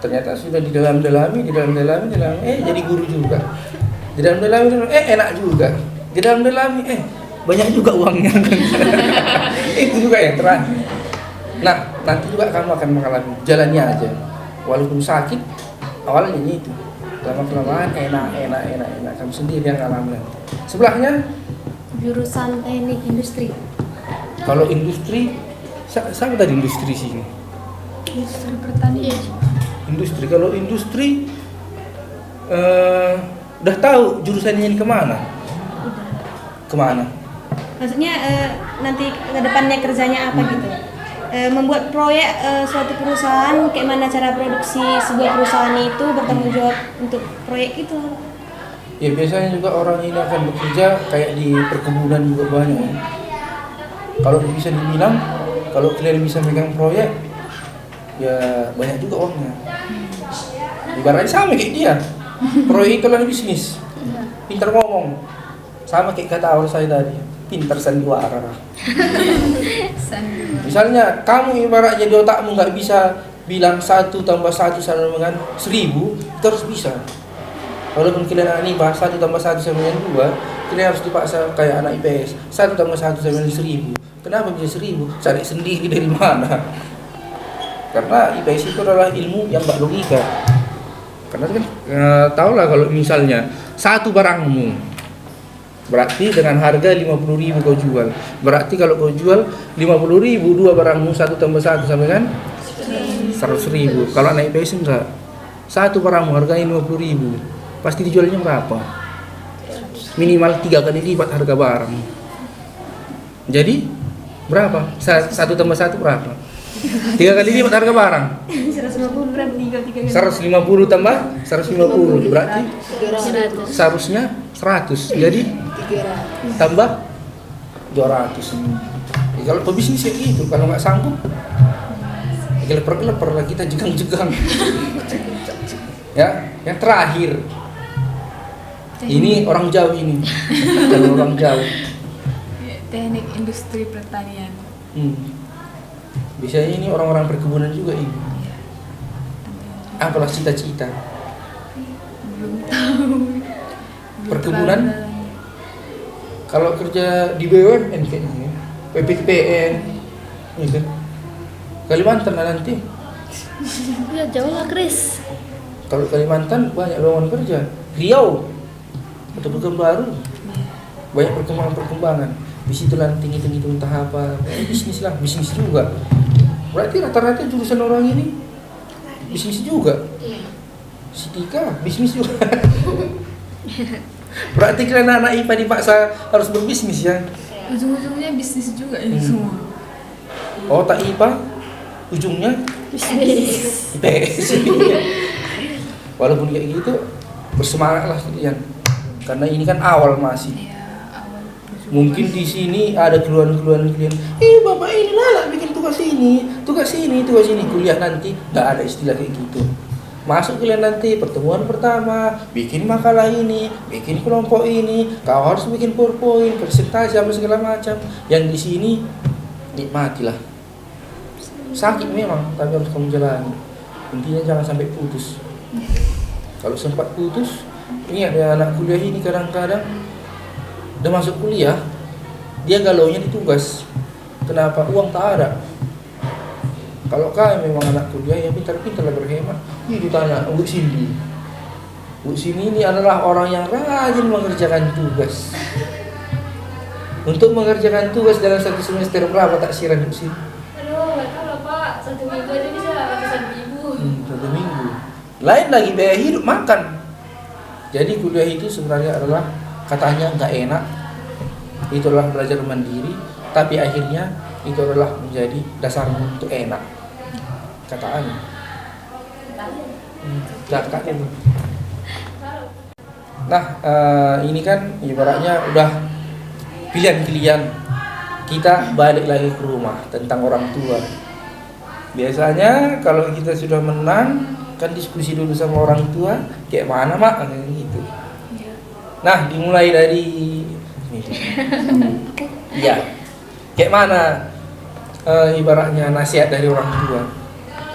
Ternyata sudah didalam-dalami, jadi guru juga. Didalam-dalami, enak juga. Didalam-dalami, banyak juga uangnya. Itu juga yang terakhir. Nah, nanti juga kamu akan mengalami jalannya aja. Walaupun sakit, awalnya itu. Lama-kelamaan enak. Kamu sendiri yang ngalamin. Sebelahnya Jurusan teknik industri. kalau industri, sama tadi industri sini. Industri pertanian. Industri, kalau industri udah tahu jurusannya ini kemana? Maksudnya nanti ke depannya kerjanya apa gitu? Membuat proyek suatu perusahaan, kayak mana cara produksi sebuah perusahaan itu, bertanggung jawab untuk proyek itu. Ya biasanya juga orang ini akan bekerja kayak di perkebunan juga banyak. Kalau bisa dibilang, kalau kalian bisa megang proyek, ya banyak juga uangnya. Ibaratnya sama kayak dia, proyek itu adalah bisnis, pintar ngomong, sama kayak kata awal saya tadi, pintar sandiwara. Misalnya kamu ibaratnya di otakmu nggak bisa bilang 1 + 1 sama dengan 1000, itu harus bisa. Walaupun kalian anak IPA 1 + 1 sama dengan 2, kalian harus dipaksa kayak anak IPS 1 + 1 sama dengan 1000. Kenapa bisa 1000? Cari sendiri dari mana? Karena IPS itu adalah ilmu yang nggak logika. Karena kan tau lah kalau misalnya satu barangmu, berarti dengan harga 50.000 kau jual. Berarti kalau kau jual 50.000, 2 barangmu 1 + 1 sama dengan 100.000. Kalau anak IPS enggak. Satu barangmu harganya 50.000. Pasti dijualnya berapa? Minimal 3 kali lipat harga barang. Jadi berapa? 1 + 1 berapa? 3 kali lipat harga barang. 150 berapa? 3 150 tambah 150 berarti seharusnya 100. Jadi tambah 200. Ya, kalau pebisnis kayak gitu, kalau nggak sanggup, geleper-geleper lah kita jegang-jegang. Ya, yang terakhir. Ini orang jauh ini. Kalau orang jauh. Teknik industri pertanian. Biasanya ini orang-orang perkebunan juga ini. Apalah cita-cita? Belum tahu. Perkebunan? Kalau kerja di BUMN kayaknya, PPKPN, gitu. Kalimantan lah nanti. Ya jauh lah Chris. Kalau Kalimantan banyak lowongan kerja. Riau atau Pekanbaru banyak perkembangan. Di situ nanti ngitung entah apa, bisnis lah, bisnis juga. Berarti rata-rata jurusan orang ini bisnis juga. Sitika bisnis juga. Berarti kalian anak IPA dipaksa harus berbisnis ya? Ujung-ujungnya bisnis juga ini semua. Oh tak IPA, ujungnya Bisnis. IPS. Walaupun kayak gitu, bersemangatlah kalian. Karena ini kan awal masih. Mungkin di sini ada keluhan-keluhan kalian. Bapak ini lah bikin tugas ini. Kuliah nanti nggak ada istilah kayak gitu. Masuk kalian nanti pertemuan pertama, bikin makalah ini, bikin kelompok ini, kau harus bikin PowerPoint, presentasi apa segala macam. Yang di sini nikmatilah. Sakit memang, tapi harus kamu jalani. Intinya jangan sampai putus. Kalau sempat putus, ini ada anak kuliah ini kadang-kadang udah masuk kuliah, dia galaunya di tugas. Kenapa? Uang tak ada. Kalau kalian memang anak kuliah, ya pintar-pintarlah berhemat. Ini ditanya, Cindy, Bu Sini ini adalah orang yang rajin mengerjakan tugas. Untuk mengerjakan tugas dalam satu semester berapa taksiran Bu Sini? Aduh, nggak tahu lah Pak. 1 minggu aja bisa ratusan ribu. 1 minggu. Lain lagi biaya hidup makan. Jadi kuliah itu sebenarnya adalah katanya nggak enak. Itu adalah belajar mandiri, tapi akhirnya itu adalah menjadi dasarmu untuk enak. Katanya. Kakak itu. Nah, ini kan ibaratnya udah pilihan-pilihan kita balik lagi ke rumah tentang orang tua. Biasanya kalau kita sudah menang kan diskusi dulu sama orang tua, kayak mana mak gitu. Nah, dimulai dari ini. Iya. Kayak mana ibaratnya nasihat dari orang tua?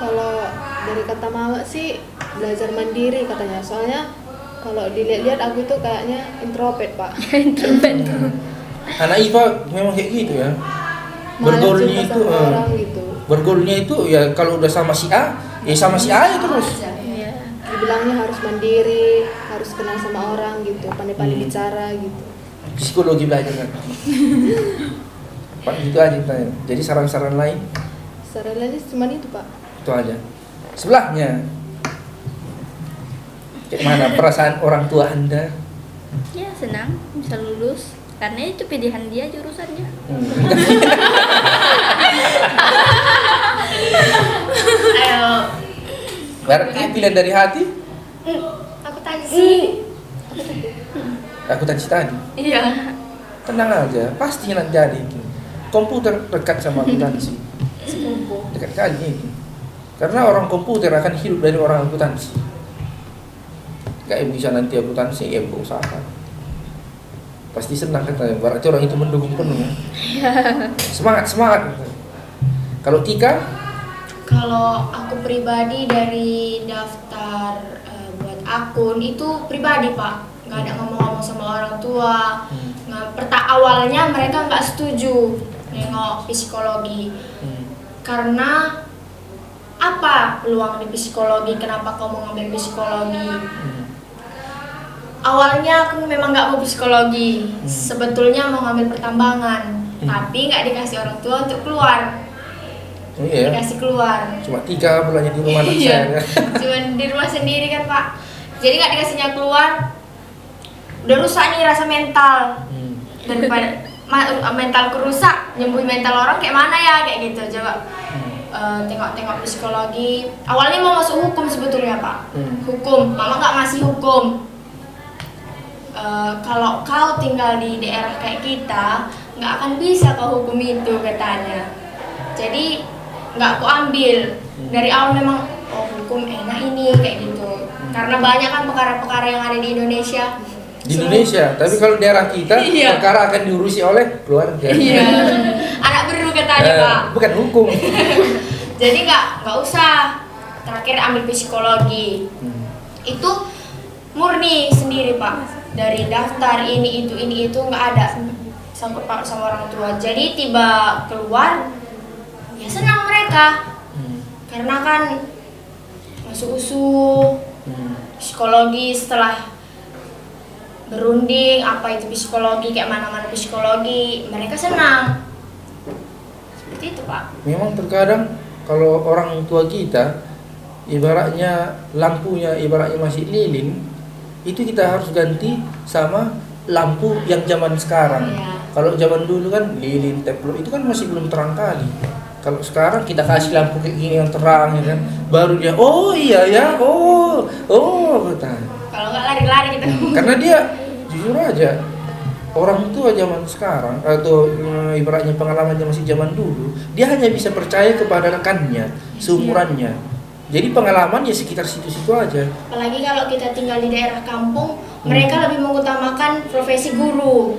Kalau dari kata mama sih belajar mandiri katanya. Soalnya kalau dilihat-lihat aku tuh kayaknya introvert pak. Anak IPA memang kayak gitu ya. Malas Bergaulnya juga itu sama orang gitu. bergaulnya itu ya kalau udah sama si A, ya sama si A ya terus. Iya. Dibilangnya harus mandiri, harus kenal sama orang gitu, pandai-pandai bicara gitu. Psikologi belajar kan. Pak itu aja tanya. Jadi saran-saran lain Secara lain cuma itu pak. itu aja. Sebelahnya kayak mana perasaan orang tua Anda? Ya senang bisa lulus karena itu pilihan dia jurusannya. Ayo. Berarti pilihan dari hati? Akuntansi. Akuntansi tadi. Iya. Tenang aja, pasti nanti ada itu. Komputer dekat sama akuntansi. Dekat kali ini. Karena orang komputer akan hidup dari orang akuntansi. Kayak bisa nanti akuntansi, ya berusaha. Pasti senang katanya. Berarti orang itu mendukung penuh ya. Semangat. Kalau Tika? Kalau aku pribadi dari daftar buat akun itu pribadi pak, nggak ada ngomong-ngomong sama orang tua. Awalnya mereka nggak setuju nengok psikologi karena apa peluang di psikologi, kenapa kau mau ngambil psikologi. Awalnya aku memang nggak mau psikologi, sebetulnya mau ngambil pertambangan, tapi nggak dikasih orang tua untuk keluar. Oh, iya. Dikasih keluar. Cuma 3 bulannya di rumah anak saya. Cuma di rumah sendiri kan pak. Jadi nggak dikasihnya keluar, udah rusak nih rasa mental. Daripada mentalku rusak, nyembuhin mental orang kayak mana ya kayak gitu. Coba tengok-tengok psikologi. Awalnya mau masuk hukum sebetulnya pak. Hukum, mama nggak ngasih hukum. Kalau kau tinggal di daerah kayak kita, nggak akan bisa kau hukum itu katanya. Jadi nggak aku ambil dari awal memang hukum enak ini kayak gitu karena banyak kan perkara-perkara yang ada di Indonesia tapi kalau daerah kita perkara akan diurusi oleh keluarga anak beru katanya pak bukan hukum. Jadi nggak usah terakhir ambil psikologi itu murni sendiri pak dari daftar ini itu nggak ada sangkut paut sama orang tua. Jadi tiba keluar ya senang mereka karena kan masuk USU psikologi, setelah berunding apa itu psikologi, kayak mana-mana psikologi, mereka senang seperti itu pak. Memang terkadang kalau orang tua kita ibaratnya lampunya ibaratnya masih lilin, itu kita harus ganti sama lampu yang zaman sekarang. Kalau zaman dulu kan lilin teplo itu kan masih belum terang kali. Kalau sekarang kita kasih lampu kayak gini yang terang ya kan, baru dia oh iya ya, oh kata. Kalau nggak lari-lari kita. Karena dia jujur aja orang tua zaman sekarang atau ibaratnya pengalamannya masih zaman dulu, dia hanya bisa percaya kepada rekannya, seumurannya. Jadi pengalaman ya sekitar situ-situ aja. Apalagi kalau kita tinggal di daerah kampung, mereka lebih mengutamakan profesi guru.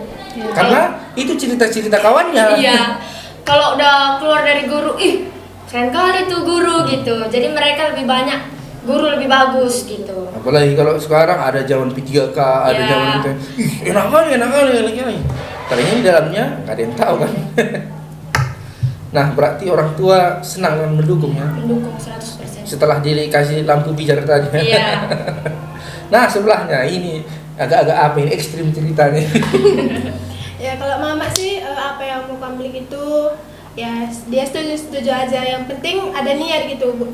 Karena itu cerita-cerita kawannya. Iya. Kalau udah keluar dari guru, keren kali tuh guru gitu. Jadi mereka lebih banyak guru lebih bagus gitu. Apalagi kalau sekarang ada zaman P3K, ada zaman itu. Enak kali. Ternyata di dalamnya nggak ada yang tahu kan. Nah, berarti orang tua senang dan mendukung ya. Mendukung 100%. Setelah dikasih lampu bijar tadi. Iya. Nah sebelahnya ini agak-agak apa ini ekstrim ceritanya. Ya kalau mama sih apa yang mau ambil gitu ya dia setuju aja, yang penting ada niat gitu Bu.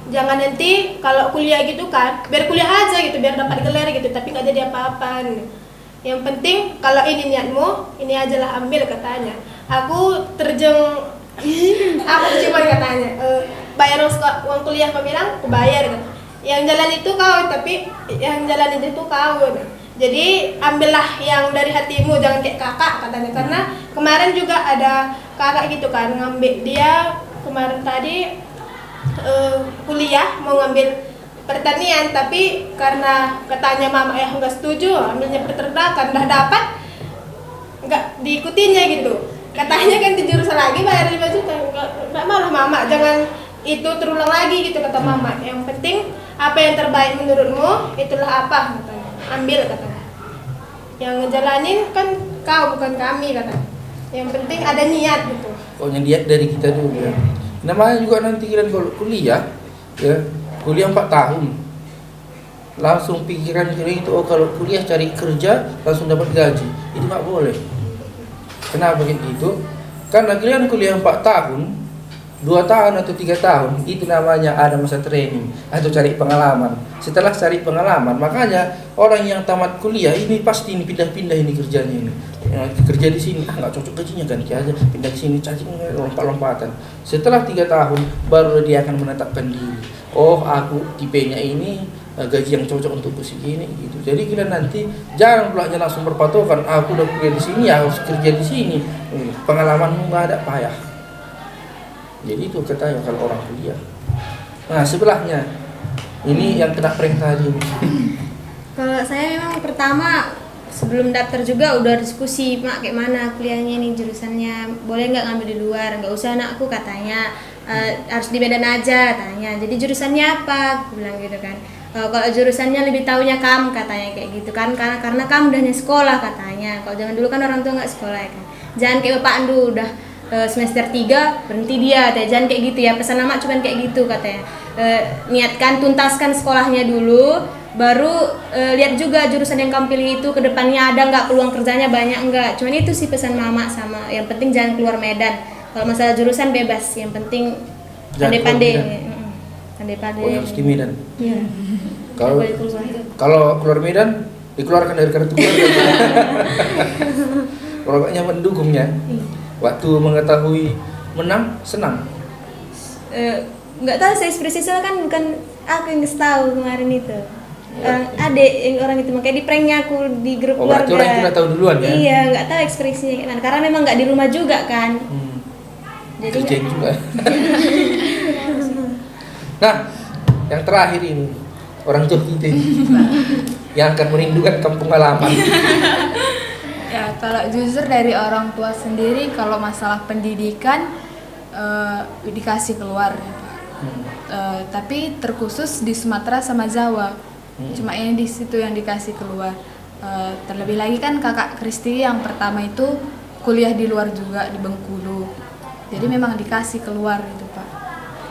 Jangan nanti kalau kuliah gitu kan biar kuliah aja gitu, biar dapat gelar gitu tapi nggak jadi apa-apa. Yang penting kalau ini niatmu ini aja lah ambil katanya. Aku terjeng aku cuma katanya bayar uang kuliah kau bilang aku bayar kan. Yang jalan itu kau, tapi yang jalan itu kau. Jadi ambillah yang dari hatimu, jangan kayak kakak katanya. Karena kemarin juga ada kakak gitu kan ngambil, dia kemarin tadi kuliah mau ngambil pertanian, tapi karena katanya mama yang nggak setuju ambilnya peternakan, dah dapat nggak diikutinya gitu. Katanya kan di jurusan lagi bayar 5 juta, nggak malah mama jangan itu terulang lagi gitu kata mama. Yang penting apa yang terbaik menurutmu itulah apa katanya, ambil katanya. Yang ngejalanin kan kau bukan kami katanya. Yang penting ada niat gitu. Pokoknya niat dari kita dulu ya. Namanya juga nanti kalian kalau kuliah ya, kuliah 4 tahun. Langsung pikiran kalian itu kalau kuliah cari kerja langsung dapat gaji. Itu nggak boleh. Kenapa kayak gitu? Karena kalian kuliah 4 tahun, 2 tahun atau 3 tahun, itu namanya ada masa training atau cari pengalaman. Setelah cari pengalaman, makanya orang yang tamat kuliah ini pasti ini pindah-pindah ini kerjanya ini. Kerja di sini, nggak cocok gajinya ganti aja, pindah ke sini cacing lompat-lompatan. Setelah 3 tahun, baru dia akan menetapkan diri. Oh, aku tipenya ini gaji yang cocok untuk segini gitu. Jadi kalian nanti jangan pula langsung berpatokan, aku udah kuliah di sini, ya harus kerja di sini. Pengalamanmu nggak ada payah. Jadi itu katanya kalau orang kuliah. Nah sebelahnya ini yang kena prank tadi. Kalau saya memang pertama sebelum daftar juga udah diskusi mak kayak mana kuliahnya ini jurusannya, boleh nggak ngambil di luar, nggak usah anakku katanya. Harus di Medan aja tanya. Jadi jurusannya apa? Aku bilang gitu kan. Kalau jurusannya lebih taunya kamu katanya kayak gitu kan, karena kamu udahnya sekolah katanya. Kalau zaman dulu kan orang tua nggak sekolah ya kan. Jangan kayak Bapak Andu udah semester 3 berhenti dia, jangan kayak gitu ya. Pesan nama cuman kayak gitu katanya. Niatkan tuntaskan sekolahnya dulu, baru lihat juga jurusan yang kamu pilih itu kedepannya ada nggak peluang kerjanya banyak nggak. Cuman itu sih pesan mama, sama yang penting jangan keluar Medan. Kalau masalah jurusan bebas, yang penting pandai-pandai. Pandai-pandai. Oh, harus di Medan. Iya. Kalau keluar Medan dikeluarkan dari kartu keluarga. Keluarganya mendukungnya. Waktu mengetahui menang senang. Nggak tahu saya ekspresi saya kan bukan aku yang tahu kemarin itu. Adik yang orang itu makanya di pranknya aku di grup keluarga. Berarti orang itu udah tahu duluan ya? Iya, nggak tahu ekspresinya karena memang nggak di rumah juga kan. Jadi kerjain juga. Nah, yang terakhir ini orang tua kita ini yang akan merindukan kampung halaman. Ya, kalau jujur dari orang tua sendiri kalau masalah pendidikan dikasih keluar. Tapi terkhusus di Sumatera sama Jawa. Cuma ini di situ yang dikasih keluar. Terlebih lagi kan kakak Kristi yang pertama itu kuliah di luar juga di Bengkulu. Jadi memang dikasih keluar itu Pak.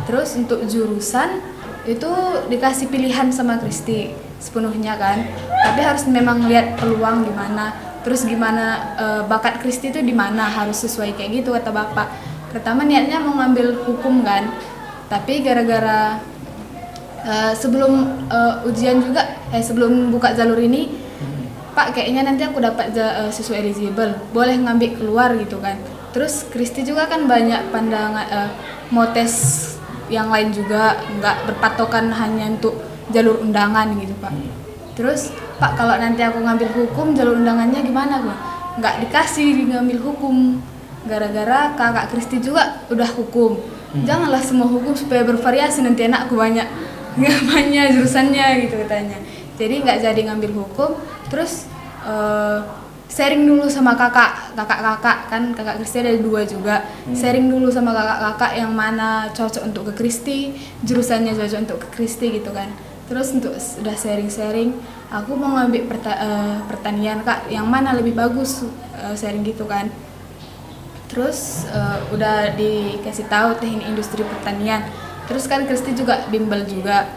Terus untuk jurusan itu dikasih pilihan sama Kristi sepenuhnya kan. Tapi harus memang lihat peluang di mana. Terus gimana bakat Kristi itu di mana, harus sesuai kayak gitu kata Bapak. Pertama niatnya mau ngambil hukum kan. Tapi gara-gara sebelum ujian juga sebelum buka jalur ini, Pak kayaknya nanti aku dapat siswa eligible, boleh ngambil keluar gitu kan. Terus Kristi juga kan banyak pandangan mau tes yang lain juga, nggak berpatokan hanya untuk jalur undangan gitu Pak. Terus Pak kalau nanti aku ngambil hukum jalur undangannya gimana gua? Nggak dikasih ngambil hukum gara-gara kakak Kristi juga udah hukum. Janganlah semua hukum supaya bervariasi nanti anakku banyak jurusannya gitu katanya. Jadi nggak jadi ngambil hukum. Terus sharing dulu sama kakak kan, kakak Kristi ada 2 juga. Sharing dulu sama kakak-kakak yang mana cocok untuk ke Kristi, jurusannya cocok untuk ke Kristi gitu kan. Terus untuk sudah sharing-sharing, aku mau ngambil pertanian Kak, yang mana lebih bagus, sharing gitu kan. Terus udah dikasih tahu teknik industri pertanian. Terus kan Kristi juga bimbel juga.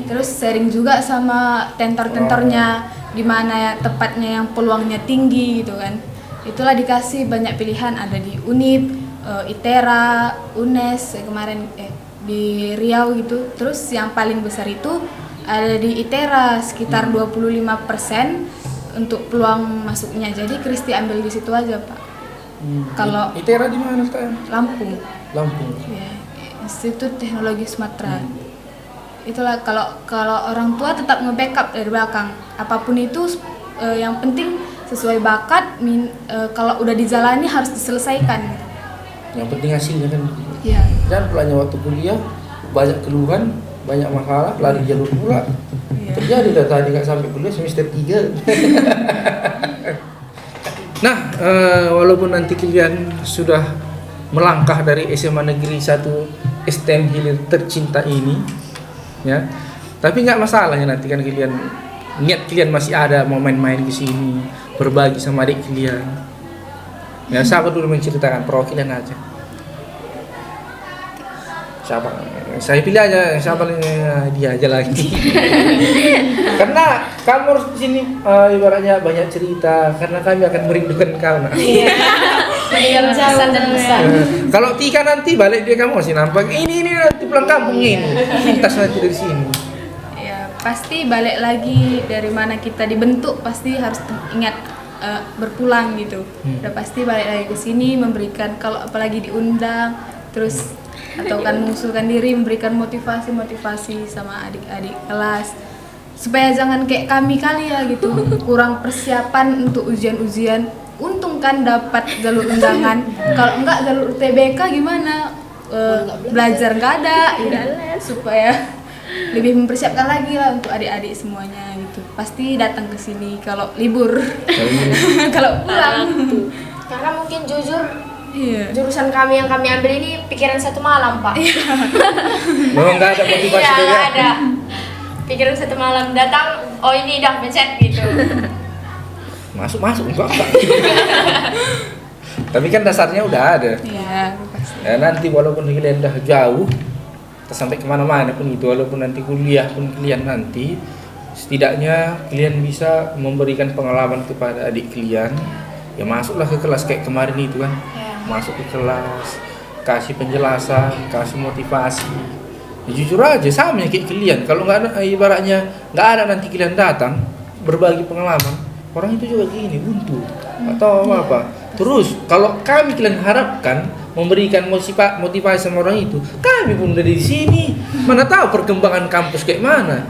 Terus sharing juga sama tentor-tentornya di mana ya tepatnya yang peluangnya tinggi gitu kan. Itulah dikasih banyak pilihan, ada di Unip, ITERA, UNES kemarin di Riau gitu. Terus yang paling besar itu ada di ITERA sekitar 25% untuk peluang masuknya. Jadi Kristi ambil di situ aja, Pak. Kalau ITERA di mana sekarang? Lampung. Lampung. Ya, Institut Teknologi Sumatera. Itulah kalau orang tua tetap nge-backup dari belakang. Apapun itu yang penting sesuai bakat, kalau udah dijalani harus diselesaikan. Yang penting hasilnya kan. Iya. Dan pulangnya waktu kuliah banyak keluhan, banyak masalah, lari jalur pula. Terjadi dah tadi nggak sampai kuliah semester 3. Nah, walaupun nanti kalian sudah melangkah dari SMA Negeri 1 STM Hilir tercinta ini, ya, tapi nggak masalahnya nanti kan kalian niat kalian masih ada mau main-main ke sini, berbagi sama adik kalian. Ya, siapa dulu menceritakan perwakilan aja. Siapa? Saya pilih aja, siapa dia aja lagi. Karena kamu harus di sini ibaratnya banyak cerita, karena kami akan merindukan kau. Nah. Meninggal pesan dan pesan. Kalau Tika nanti balik dia kamu masih nampak ini nanti pulang kampung ini. Pintas nanti dari sini. Ya, pasti balik lagi dari mana kita dibentuk, pasti harus ingat berpulang gitu. Udah pasti balik lagi ke sini memberikan, kalau apalagi diundang terus atau kan mengusulkan diri, memberikan motivasi sama adik-adik kelas supaya jangan kayak kami kali ya gitu, kurang persiapan untuk ujian-ujian. Untung kan dapat jalur undangan, kalau enggak jalur UTBK gimana, belajar nggak ada gitu. Supaya lebih mempersiapkan lagi lah untuk adik-adik semuanya gitu. Pasti datang ke sini kalau libur. Kalau pulang Karena mungkin jujur iya. jurusan kami yang kami ambil ini pikiran satu malam, Pak. Memang nggak ada motivasi Iya, dari nggak aku. ada. Pikiran satu malam datang, oh ini dah pencet gitu. Masuk enggak. Tapi kan dasarnya udah ada. Iya, pasti. Ya, nanti walaupun kalian udah jauh, kita sampai kemana-mana pun itu, walaupun nanti kuliah pun kalian nanti, setidaknya kalian bisa memberikan pengalaman kepada adik kalian. Ya masuklah ke kelas kayak kemarin itu kan, masuk ke kelas, kasih penjelasan, kasih motivasi. Ya, jujur aja sama ya kayak kalian. Kalau nggak ada, ibaratnya nggak ada nanti kalian datang berbagi pengalaman, orang itu juga gini buntu atau apa. Terus kalau kalian harapkan memberikan motivasi sama orang itu, kami pun dari sini mana tahu perkembangan kampus kayak mana.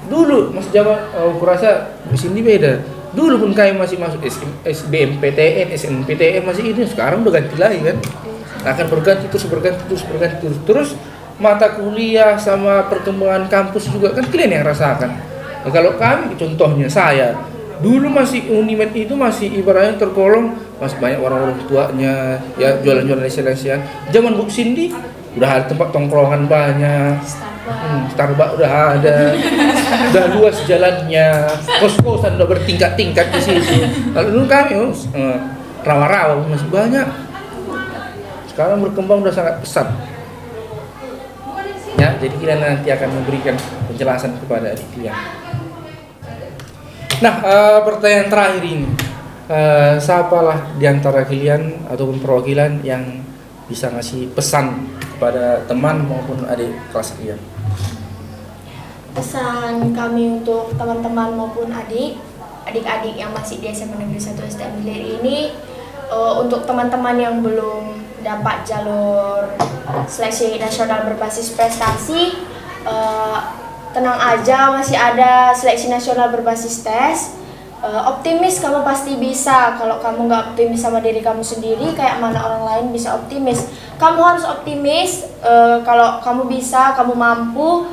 Dulu Mas Jawa, aku rasa di sini beda. Dulu pun kami masih masuk SBMPTN, SNMPTN masih ini, sekarang udah ganti lagi kan. Akan berganti terus. Terus mata kuliah sama perkembangan kampus juga kan kalian yang rasakan. Nah, kalau kami contohnya saya dulu masih Unimed itu masih ibaratnya tergolong masih banyak orang-orang tuanya ya jualan-jualan lesehan. Zaman Bu Cindy udah ada tempat tongkrongan banyak. Starbucks udah ada, udah luas jalannya, kos-kosan udah bertingkat-tingkat di situ. Kalau dulu kami rawa-rawa masih banyak. Sekarang berkembang udah sangat pesat. Ya, jadi kalian nanti akan memberikan penjelasan kepada adik kalian. Nah, pertanyaan terakhir ini, siapalah di antara kalian ataupun perwakilan yang bisa ngasih pesan kepada teman maupun adik kelas kalian? Pesan kami untuk teman-teman maupun adik-adik yang masih di SMA Negeri 1 STM Hilir ini, untuk teman-teman yang belum dapat jalur seleksi nasional berbasis prestasi, tenang aja, masih ada seleksi nasional berbasis tes. Optimis, kamu pasti bisa. Kalau kamu nggak optimis sama diri kamu sendiri, kayak mana orang lain bisa optimis? Kamu harus optimis. Kalau kamu bisa, kamu mampu.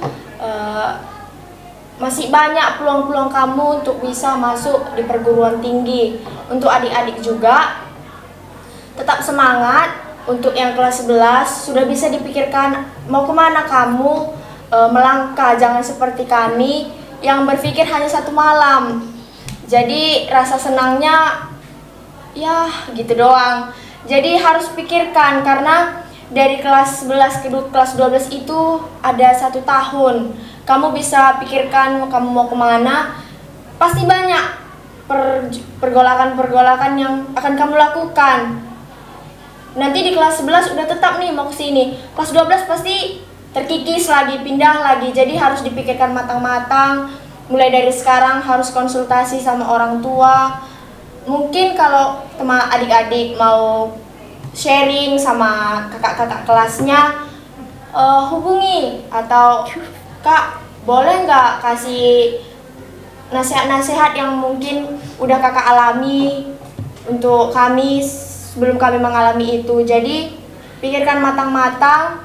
Masih banyak peluang-peluang kamu untuk bisa masuk di perguruan tinggi. Untuk adik-adik juga, tetap semangat. Untuk yang kelas 11 sudah bisa dipikirkan mau kemana kamu melangkah. Jangan seperti kami yang berpikir hanya satu malam. Jadi rasa senangnya ya gitu doang. Jadi harus pikirkan, karena dari kelas 11 ke kelas 12 itu ada 1 tahun. kamu bisa pikirkan kamu mau kemana. Pasti banyak pergolakan-pergolakan yang akan kamu lakukan. Nanti di kelas 11 udah tetap nih mau kesini. Kelas 12 pasti terkikis lagi, pindah lagi. Jadi harus dipikirkan matang-matang. Mulai dari sekarang harus konsultasi sama orang tua. Mungkin kalau teman adik-adik mau sharing sama kakak-kakak kelasnya, hubungi atau Kak, boleh nggak kasih nasihat-nasihat yang mungkin udah kakak alami untuk kami sebelum kami mengalami itu. Jadi pikirkan matang-matang,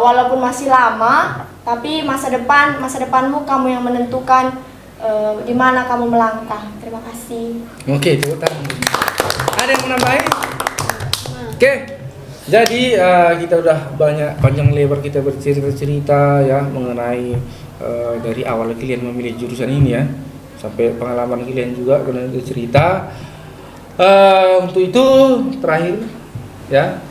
walaupun masih lama, tapi masa depanmu kamu yang menentukan di mana kamu melangkah. Terima kasih. Oke, tepuk tangan. Ada yang mau nambahin? Oke. Jadi kita udah banyak panjang lebar kita bercerita ya mengenai dari awal kalian memilih jurusan ini ya sampai pengalaman kalian juga kalian cerita. Untuk itu terakhir ya,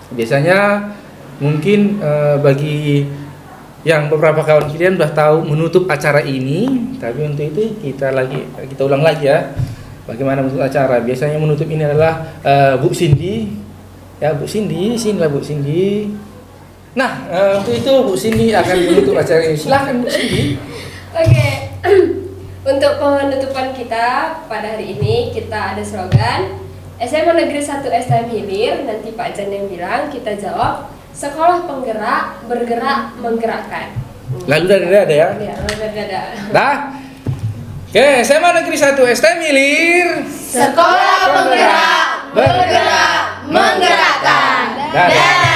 biasanya mungkin bagi yang beberapa kawan kalian udah tahu menutup acara ini, tapi untuk itu kita ulang lagi ya. Bagaimana menutup acara? Biasanya menutup ini adalah Bu Cindy, ya Bu Cindy, sinilah Bu Cindy. Nah, untuk itu Bu Cindy akan menutup acara ini. Silahkan Bu Cindy. Oke. Untuk penutupan kita pada hari ini kita ada slogan SMA Negeri 1 STM Hilir. Nanti Pak Jan yang bilang, kita jawab sekolah penggerak, bergerak, menggerakkan. Lalu ada ya? Ya, ada. Dah. Oke, SMA Negeri 1 STM Hilir. Sekolah penggerak, bergerak, menggerakkan. Dadah.